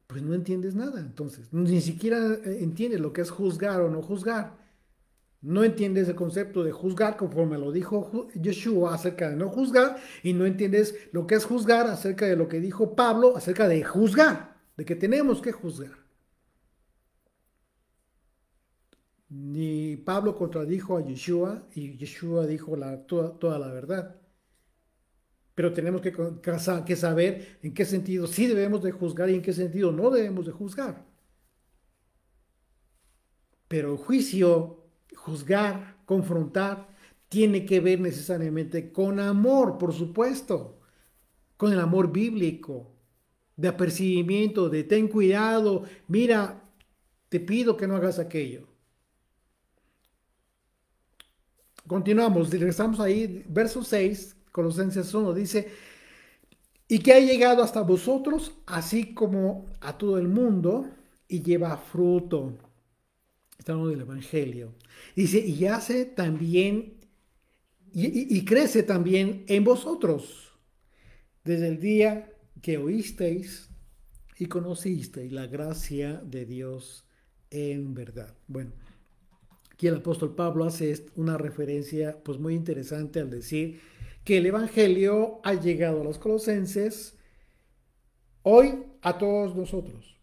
Pues no entiendes nada, entonces. Ni siquiera entiendes lo que es juzgar o no juzgar. No entiendes el concepto de juzgar conforme lo dijo Yeshua acerca de no juzgar y no entiendes lo que es juzgar acerca de lo que dijo Pablo acerca de juzgar, de que tenemos que juzgar. Ni Pablo contradijo a Yeshua y Yeshua dijo toda la verdad. Pero tenemos que saber en qué sentido sí debemos de juzgar y en qué sentido no debemos de juzgar. Pero el juicio, juzgar, confrontar, tiene que ver necesariamente con amor, por supuesto, con el amor bíblico, de apercibimiento, de ten cuidado, mira, te pido que no hagas aquello. Continuamos, regresamos ahí, verso 6, Colosenses 1, dice, y que ha llegado hasta vosotros, así como a todo el mundo, y lleva fruto. Estamos del Evangelio. Dice, y hace también, y crece también en vosotros, desde el día que oísteis y conocisteis la gracia de Dios en verdad. Bueno, Aquí el apóstol Pablo hace una referencia pues muy interesante al decir que el evangelio ha llegado a los colosenses hoy a todos nosotros,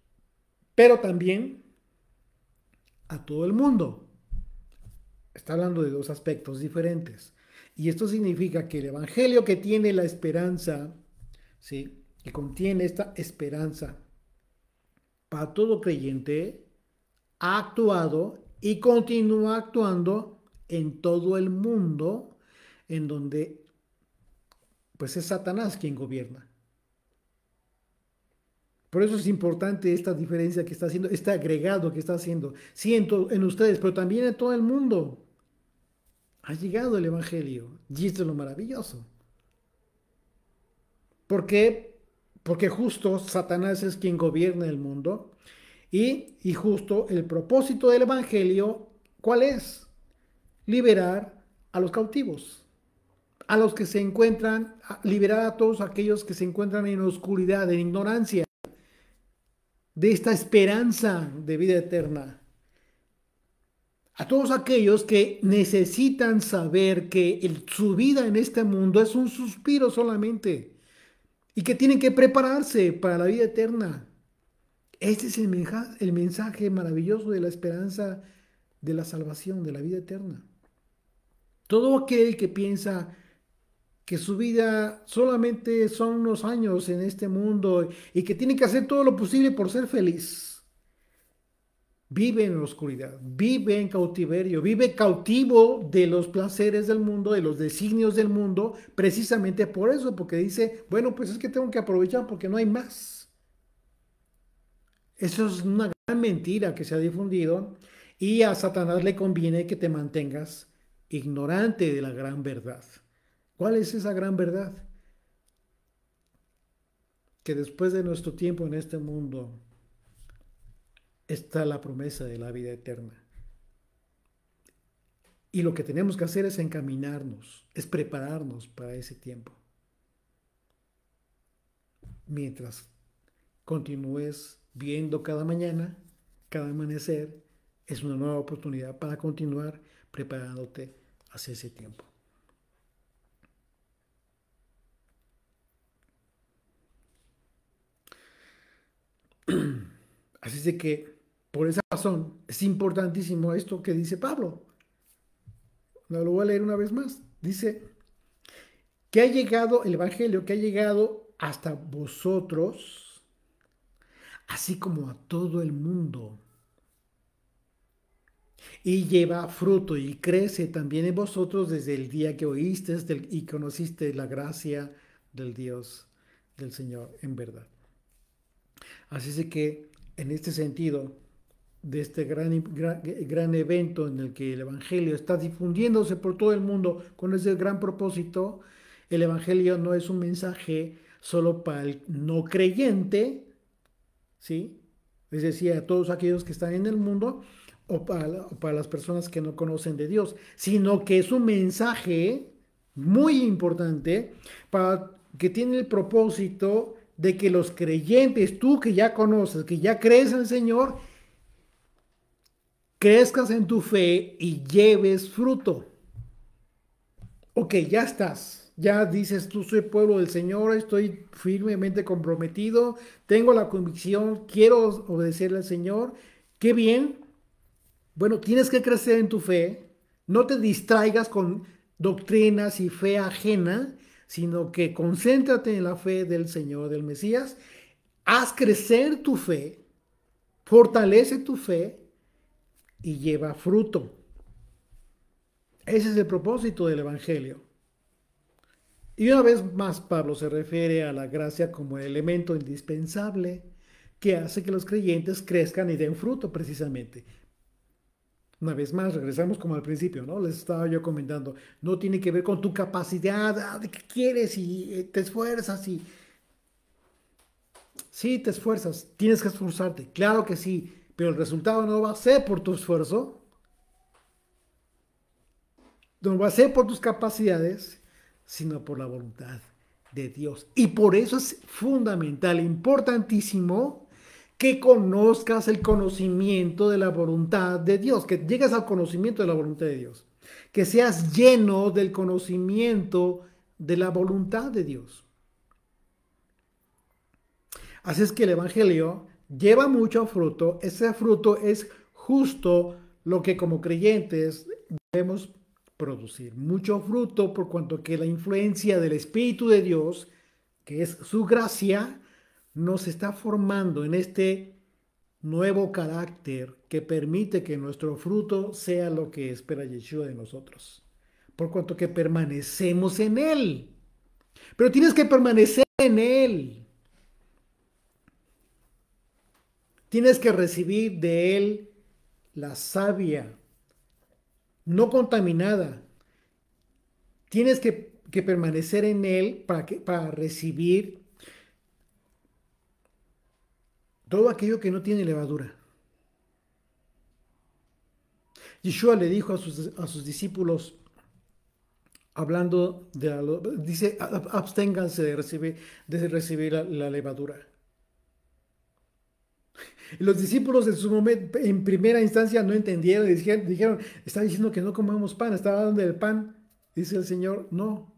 pero también a todo el mundo. Está hablando de dos aspectos diferentes. Y esto significa que el evangelio que tiene la esperanza, ¿sí? Que contiene esta esperanza para todo creyente, ha actuado y continúa actuando en todo el mundo, en donde pues es Satanás quien gobierna. Por eso es importante esta diferencia que está haciendo, este agregado que está haciendo, sí, en ustedes, pero también en todo el mundo. Ha llegado el Evangelio y esto es lo maravilloso. ¿Por qué? Porque justo Satanás es quien gobierna el mundo y justo el propósito del Evangelio, ¿cuál es? Liberar a los cautivos, a los que se encuentran, liberar a todos aquellos que se encuentran en oscuridad, en ignorancia, de esta esperanza de vida eterna. A todos aquellos que necesitan saber que su vida en este mundo es un suspiro solamente y que tienen que prepararse para la vida eterna. Este es el mensaje maravilloso de la esperanza de la salvación, de la vida eterna. Todo aquel que piensa que su vida solamente son unos años en este mundo y que tiene que hacer todo lo posible por ser feliz, vive en la oscuridad, vive en cautiverio, vive cautivo de los placeres del mundo, de los designios del mundo, precisamente por eso, porque dice, bueno, pues es que tengo que aprovechar porque no hay más. Eso es una gran mentira que se ha difundido y a Satanás le conviene que te mantengas ignorante de la gran verdad. ¿Cuál es esa gran verdad? Que después de nuestro tiempo en este mundo está la promesa de la vida eterna. Y lo que tenemos que hacer es encaminarnos, es prepararnos para ese tiempo. Mientras continúes viendo cada mañana, cada amanecer, es una nueva oportunidad para continuar preparándote hacia ese tiempo. Así de que, por esa razón, es importantísimo esto que dice Pablo. Lo voy a leer una vez más. Dice que ha llegado el Evangelio, que ha llegado hasta vosotros, así como a todo el mundo. Y lleva fruto y crece también en vosotros desde el día que oíste y conociste la gracia del Dios, del Señor, en verdad. Así es que, en este sentido, de este gran evento en el que el Evangelio está difundiéndose por todo el mundo con ese gran propósito, el Evangelio no es un mensaje solo para el no creyente, ¿sí? Es decir, a todos aquellos que están en el mundo o para las personas que no conocen de Dios, sino que es un mensaje muy importante para que tiene el propósito de que los creyentes, tú que ya conoces, que ya crees en el Señor, crezcas en tu fe y lleves fruto. Ok, ya estás. Ya dices, tú soy pueblo del Señor, estoy firmemente comprometido, tengo la convicción, quiero obedecerle al Señor. Qué bien. Bueno, tienes que crecer en tu fe. No te distraigas con doctrinas y fe ajena, sino que concéntrate en la fe del Señor, del Mesías. Haz crecer tu fe, fortalece tu fe y lleva fruto. Ese es el propósito del Evangelio. Y una vez más, Pablo se refiere a la gracia como el elemento indispensable que hace que los creyentes crezcan y den fruto precisamente. Una vez más, regresamos como al principio, ¿no? Les estaba yo comentando, no tiene que ver con tu capacidad, de qué quieres y te esfuerzas y... Sí, te esfuerzas, tienes que esforzarte, claro que sí, pero el resultado no va a ser por tu esfuerzo, no va a ser por tus capacidades, sino por la voluntad de Dios. Y por eso es fundamental, importantísimo, que conozcas el conocimiento de la voluntad de Dios, que llegues al conocimiento de la voluntad de Dios, que seas lleno del conocimiento de la voluntad de Dios. Así es que el Evangelio lleva mucho fruto. Ese fruto es justo lo que como creyentes debemos producir. Mucho fruto por cuanto que la influencia del Espíritu de Dios, que es su gracia, nos está formando en este nuevo carácter que permite que nuestro fruto sea lo que espera Yeshua de nosotros. Por cuanto que permanecemos en Él. Pero tienes que permanecer en Él. Tienes que recibir de Él la savia, no contaminada. Tienes que permanecer en Él para recibir todo aquello que no tiene levadura. Yeshua le dijo a sus discípulos, hablando dice, absténganse de recibir la levadura. Y los discípulos en su momento, en primera instancia, no entendieron, dijeron, está diciendo que no comamos pan, estaba hablando del pan. Dice el Señor, no,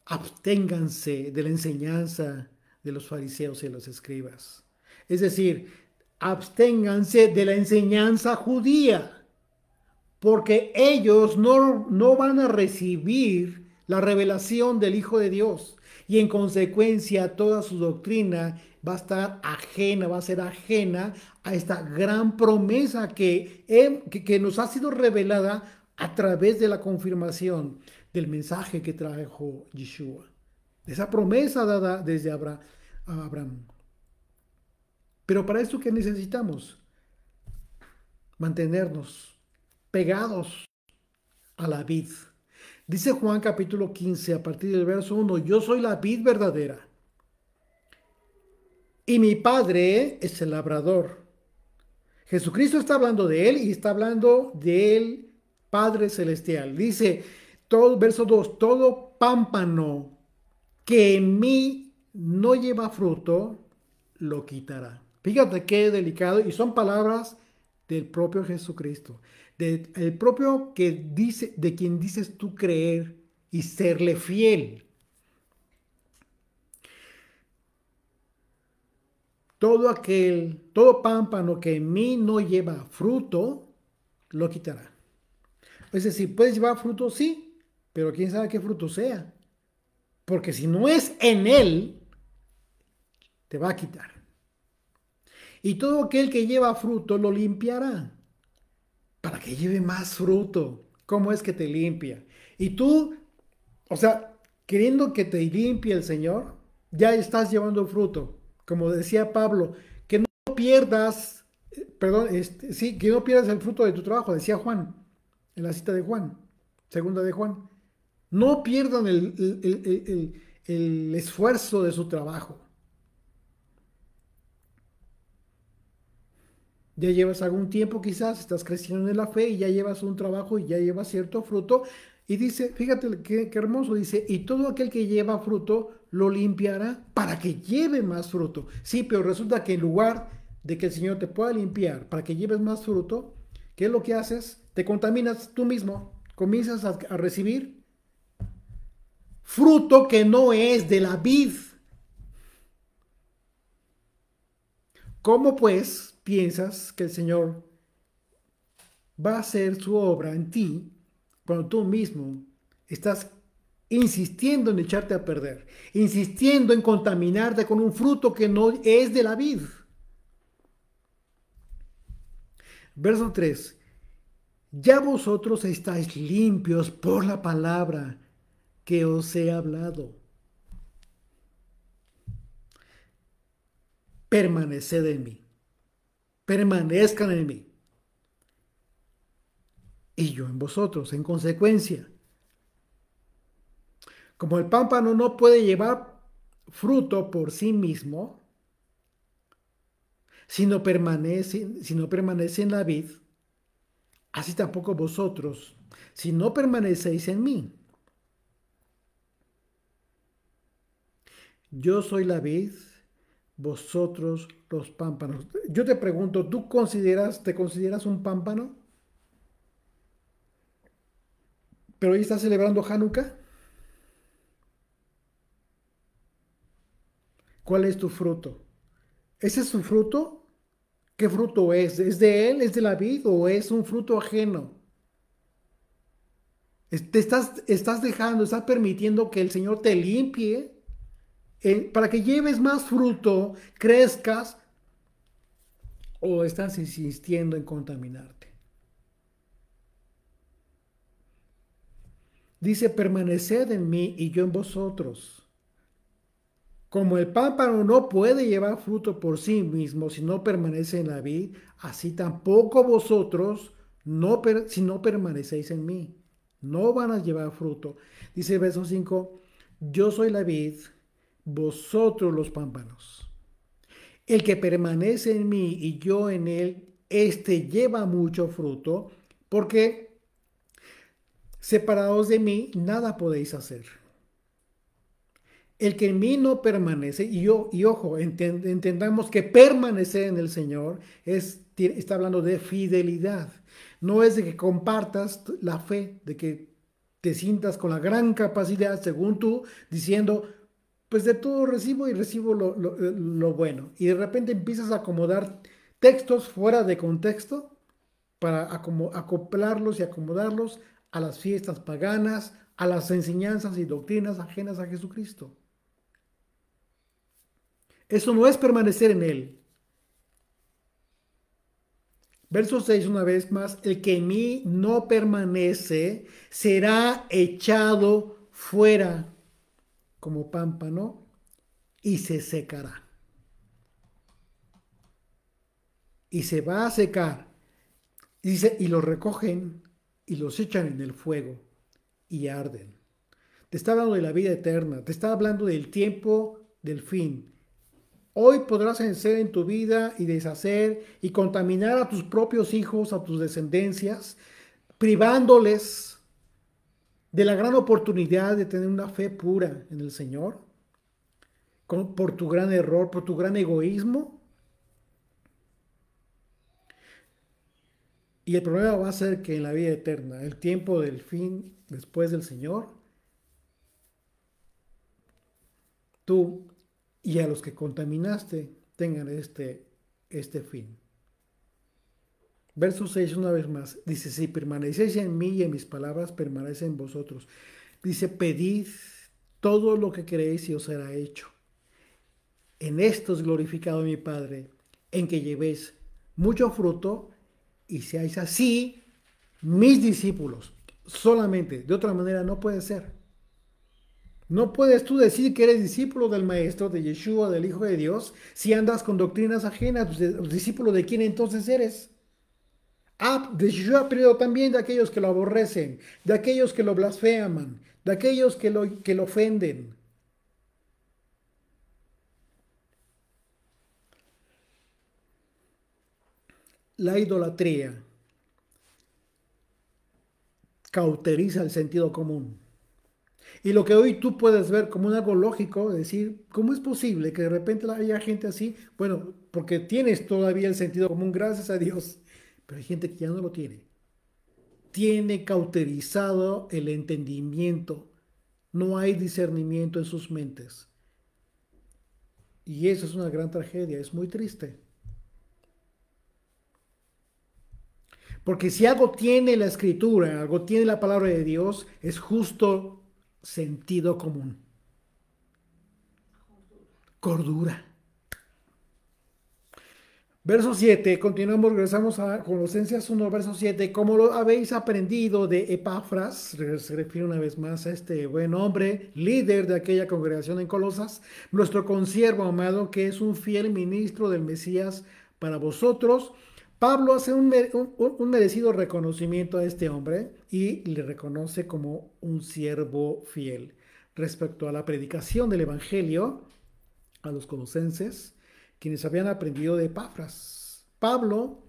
absténganse de la enseñanza de los fariseos y los escribas. Es decir, absténganse de la enseñanza judía, porque ellos no van a recibir la revelación del Hijo de Dios. Y en consecuencia, toda su doctrina va a estar ajena, va a ser ajena a esta gran promesa que nos ha sido revelada a través de la confirmación del mensaje que trajo Yeshua. Esa promesa dada desde a Abraham. Pero para eso, ¿qué necesitamos? Mantenernos pegados a la vid. Dice Juan capítulo 15 a partir del verso 1, yo soy la vid verdadera y mi Padre es el labrador. Jesucristo está hablando de él y está hablando del Padre Celestial. Dice, verso 2, todo pámpano que en mí no lleva fruto, lo quitará. Fíjate qué delicado, y son palabras del propio Jesucristo, el propio que dice, de quien dices tú creer y serle fiel. Todo pámpano que en mí no lleva fruto, lo quitará. Es decir, puedes llevar fruto, sí, pero quién sabe qué fruto sea. Porque si no es en él, te va a quitar. Y todo aquel que lleva fruto lo limpiará para que lleve más fruto. ¿Cómo es que te limpia? Y tú, o sea, queriendo que te limpie el Señor, ya estás llevando fruto. Como decía Pablo, que no pierdas, perdón, sí, que no pierdas el fruto de tu trabajo, decía Juan, en la cita de Juan, segunda de Juan. No pierdan el esfuerzo de su trabajo. Ya llevas algún tiempo quizás, estás creciendo en la fe y ya llevas un trabajo y ya llevas cierto fruto. Y dice, fíjate qué hermoso, dice, y todo aquel que lleva fruto lo limpiará para que lleve más fruto. Sí, pero resulta que en lugar de que el Señor te pueda limpiar para que lleves más fruto, ¿qué es lo que haces? Te contaminas tú mismo, comienzas a recibir fruto que no es de la vid. ¿Cómo pues piensas que el Señor va a hacer su obra en ti cuando tú mismo estás insistiendo en echarte a perder, insistiendo en contaminarte con un fruto que no es de la vid? Verso 3. Ya vosotros estáis limpios por la palabra que os he hablado. Permaneced en mí. Permanezcan en mí. Y yo en vosotros, en consecuencia. Como el pámpano no puede llevar fruto por sí mismo, si no permanece en la vid, así tampoco vosotros, si no permanecéis en mí. Yo soy la vid, vosotros los pámpanos. Yo te pregunto, te consideras un pámpano? Pero hoy estás celebrando Hanukkah. ¿Cuál es tu fruto? ¿Ese es su fruto? ¿Qué fruto es? ¿Es de él? ¿Es de la vid o es un fruto ajeno? Estás permitiendo que el Señor te limpie para que lleves más fruto, crezcas, o estás insistiendo en contaminarte. Dice, permaneced en mí y yo en vosotros. Como el pámpano no puede llevar fruto por sí mismo si no permanece en la vid, así tampoco vosotros si no permanecéis en mí. No van a llevar fruto. Dice el verso 5, yo soy la vid, vosotros los pámpanos. El que permanece en mí y yo en él, éste lleva mucho fruto, porque separados de mí nada podéis hacer. El que en mí no permanece, y ojo, entendamos que permanecer en el Señor está hablando de fidelidad. No es de que compartas la fe, de que te sientas con la gran capacidad, según tú, diciendo, pues de todo recibo y recibo lo bueno. Y de repente empiezas a acomodar textos fuera de contexto para acoplarlos y acomodarlos a las fiestas paganas, a las enseñanzas y doctrinas ajenas a Jesucristo. Eso no es permanecer en él. Verso 6 una vez más, el que en mí no permanece será echado fuera como pámpano y se secará. Y se va a secar. Y dice, y los recogen y los echan en el fuego y arden. Te está hablando de la vida eterna, te está hablando del tiempo del fin. Hoy podrás vencer en tu vida y deshacer y contaminar a tus propios hijos, a tus descendencias, privándoles de la gran oportunidad de tener una fe pura en el Señor, por tu gran error, por tu gran egoísmo. Y el problema va a ser que en la vida eterna, el tiempo del fin después del Señor, tú y a los que contaminaste tengan este fin. Verso 6 una vez más, dice, si permanecéis en mí y en mis palabras permanecen en vosotros. Dice, pedid todo lo que queréis y os será hecho. En esto es glorificado mi Padre, en que llevéis mucho fruto y seáis así mis discípulos. Solamente, de otra manera no puede ser. No puedes tú decir que eres discípulo del Maestro, de Yeshua, del Hijo de Dios, si andas con doctrinas ajenas. ¿Discípulo de quién entonces eres? Ah, de Yeshua, pero también de aquellos que lo aborrecen, de aquellos que lo blasfeman, de aquellos que lo ofenden. La idolatría cauteriza el sentido común. Y lo que hoy tú puedes ver como algo lógico, decir, ¿cómo es posible que de repente haya gente así? Bueno, porque tienes todavía el sentido común, gracias a Dios, pero hay gente que ya no lo tiene. Tiene cauterizado el entendimiento, no hay discernimiento en sus mentes. Y eso es una gran tragedia, es muy triste. Porque si algo tiene la escritura, algo tiene la palabra de Dios, es justo sentido común. Cordura. Verso 7, continuamos, regresamos a Colosenses 1, verso 7. Como lo habéis aprendido de Epafras, se refiere una vez más a este buen hombre, líder de aquella congregación en Colosas, nuestro consiervo amado, que es un fiel ministro del Mesías para vosotros. Pablo hace un merecido reconocimiento a este hombre y le reconoce como un siervo fiel respecto a la predicación del Evangelio a los colosenses, quienes habían aprendido de Epafras. Pablo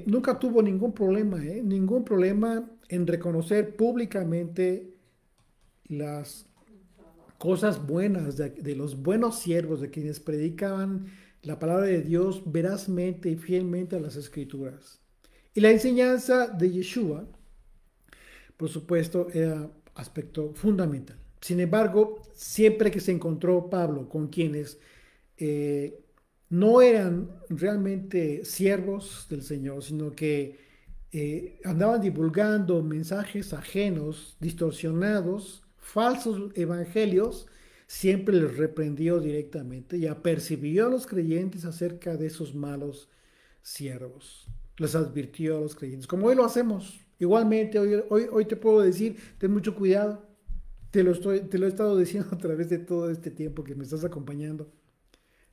nunca tuvo ningún problema en reconocer públicamente las cosas buenas de los buenos siervos, de quienes predicaban la palabra de Dios verazmente y fielmente a las Escrituras. Y la enseñanza de Yeshua, por supuesto, era aspecto fundamental. Sin embargo, siempre que se encontró Pablo con quienes eh, no eran realmente siervos del Señor, sino que andaban divulgando mensajes ajenos, distorsionados, falsos evangelios, siempre les reprendió directamente y apercibió a los creyentes acerca de esos malos siervos. Les advirtió a los creyentes, como hoy lo hacemos. Igualmente, hoy te puedo decir, ten mucho cuidado. Te lo he estado diciendo a través de todo este tiempo que me estás acompañando.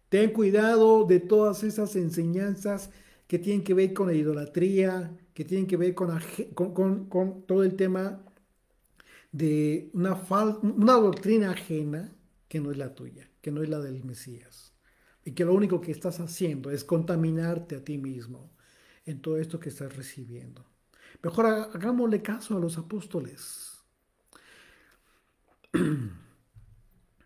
Ten cuidado de todas esas enseñanzas que tienen que ver con la idolatría, que tienen que ver con todo el tema de una doctrina ajena que no es la tuya, que no es la del Mesías. Y que lo único que estás haciendo es contaminarte a ti mismo en todo esto que estás recibiendo. Mejor hagámosle caso a los apóstoles.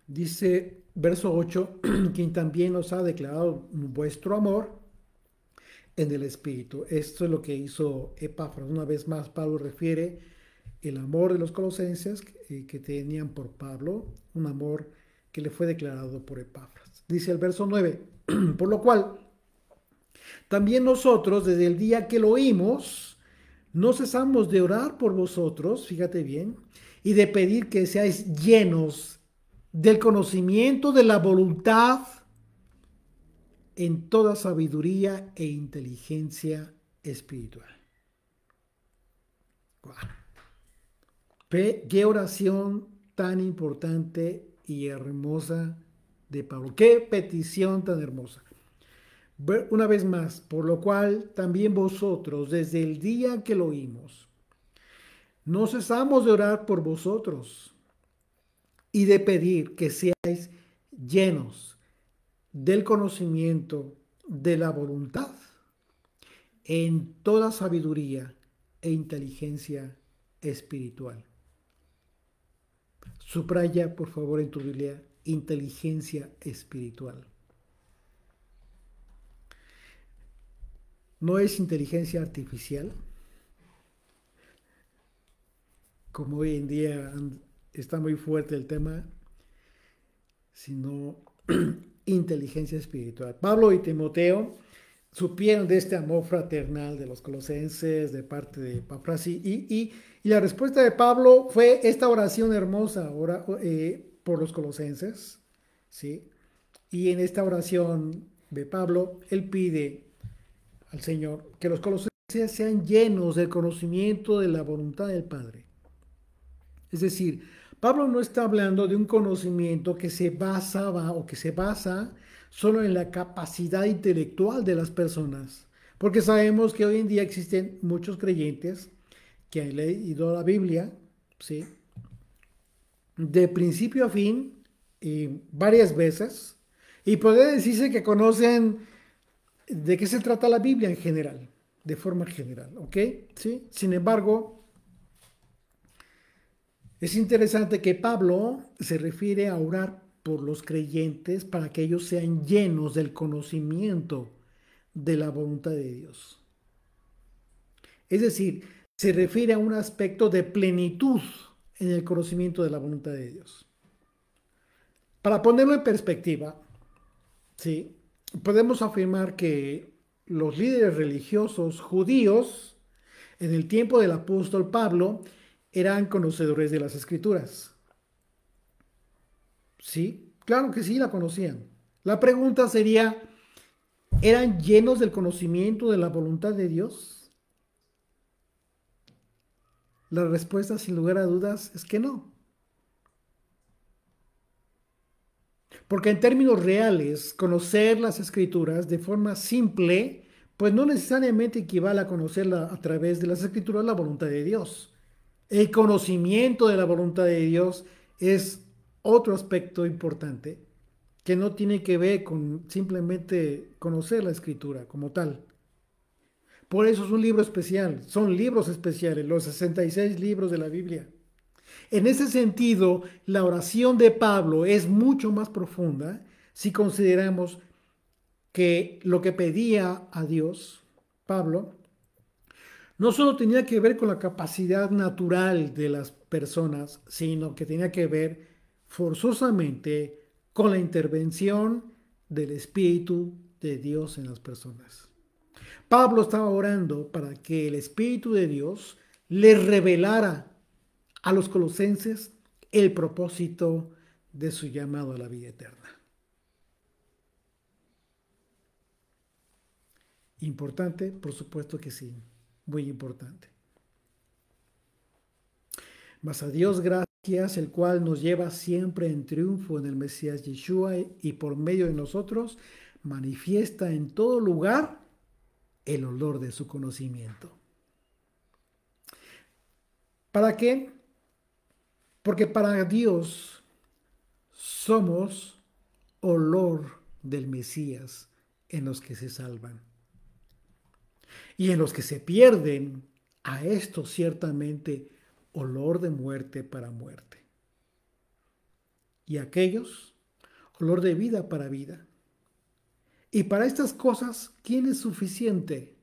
Dice verso 8, quien también os ha declarado vuestro amor en el Espíritu. Esto es lo que hizo Epafras. Una vez más, Pablo refiere el amor de los colosenses que tenían por Pablo, un amor que le fue declarado por Epafras. Dice el verso 9, por lo cual, también nosotros, desde el día que lo oímos, no cesamos de orar por vosotros, fíjate bien, y de pedir que seáis llenos del conocimiento de la voluntad en toda sabiduría e inteligencia espiritual. Wow. Qué oración tan importante y hermosa de Pablo. Qué petición tan hermosa. Una vez más, por lo cual también vosotros, desde el día que lo oímos, no cesamos de orar por vosotros y de pedir que seáis llenos del conocimiento de la voluntad en toda sabiduría e inteligencia espiritual. Subraya, por favor, en tu Biblia, inteligencia espiritual. No es inteligencia artificial, como hoy en día está muy fuerte el tema, sino inteligencia espiritual. Pablo y Timoteo supieron de este amor fraternal de los colosenses de parte de Epafras y la respuesta de Pablo fue esta oración hermosa por los colosenses, ¿sí? Y en esta oración de Pablo, él pide al Señor que los colosenses sean llenos del conocimiento de la voluntad del Padre. Es decir, Pablo no está hablando de un conocimiento que se basaba o que se basa solo en la capacidad intelectual de las personas, porque sabemos que hoy en día existen muchos creyentes que han leído la Biblia, ¿sí? De principio a fin, varias veces, y puede decirse que conocen de qué se trata la Biblia en general, de forma general, ¿ok? ¿Sí? Sin embargo, es interesante que Pablo se refiere a orar por los creyentes para que ellos sean llenos del conocimiento de la voluntad de Dios. Es decir, se refiere a un aspecto de plenitud en el conocimiento de la voluntad de Dios. Para ponerlo en perspectiva, ¿sí? Podemos afirmar que los líderes religiosos judíos en el tiempo del apóstol Pablo eran conocedores de las Escrituras. Sí, claro que sí, la conocían. La pregunta sería, ¿eran llenos del conocimiento de la voluntad de Dios? La respuesta, sin lugar a dudas, es que no. Porque en términos reales, conocer las Escrituras de forma simple, pues no necesariamente equivale a conocerla a través de las Escrituras la voluntad de Dios. El conocimiento de la voluntad de Dios es otro aspecto importante que no tiene que ver con simplemente conocer la Escritura como tal. Por eso es un libro especial, son libros especiales, los 66 libros de la Biblia. En ese sentido, la oración de Pablo es mucho más profunda si consideramos que lo que pedía a Dios, Pablo, no solo tenía que ver con la capacidad natural de las personas, sino que tenía que ver forzosamente con la intervención del Espíritu de Dios en las personas. Pablo estaba orando para que el Espíritu de Dios le revelara a los colosenses el propósito de su llamado a la vida eterna. Importante, por supuesto que sí, muy importante. Mas a Dios gracias, el cual nos lleva siempre en triunfo en el Mesías Yeshua y por medio de nosotros manifiesta en todo lugar el olor de su conocimiento. ¿Para qué? Porque para Dios somos olor del Mesías en los que se salvan. Y en los que se pierden, a esto ciertamente olor de muerte para muerte. Y aquellos, olor de vida para vida. Y para estas cosas, ¿quién es suficiente?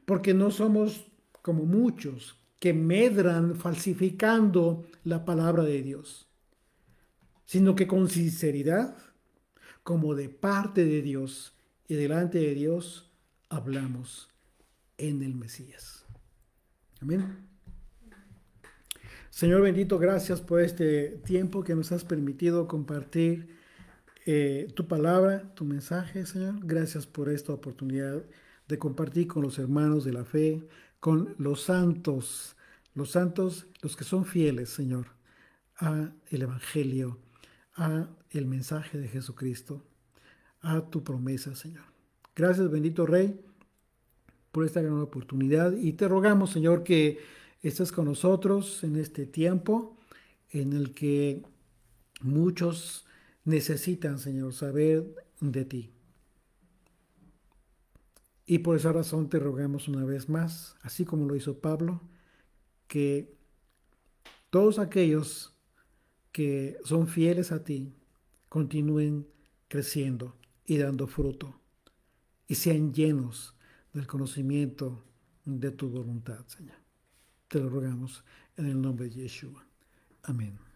Porque no somos como muchos que medran falsificando la palabra de Dios, sino que con sinceridad, como de parte de Dios y delante de Dios, hablamos en el Mesías. Amén. Señor bendito, gracias por este tiempo que nos has permitido compartir tu palabra, tu mensaje, Señor. Gracias por esta oportunidad de compartir con los hermanos de la fe, con los santos, los que son fieles, Señor, a el Evangelio, a el mensaje de Jesucristo, a tu promesa, Señor. Gracias, bendito Rey, por esta gran oportunidad y te rogamos, Señor, que estés con nosotros en este tiempo en el que muchos necesitan, Señor, saber de ti. Y por esa razón te rogamos una vez más, así como lo hizo Pablo, que todos aquellos que son fieles a ti continúen creciendo y dando fruto y sean llenos del conocimiento de tu voluntad, Señor. Te lo rogamos en el nombre de Yeshua. Amén.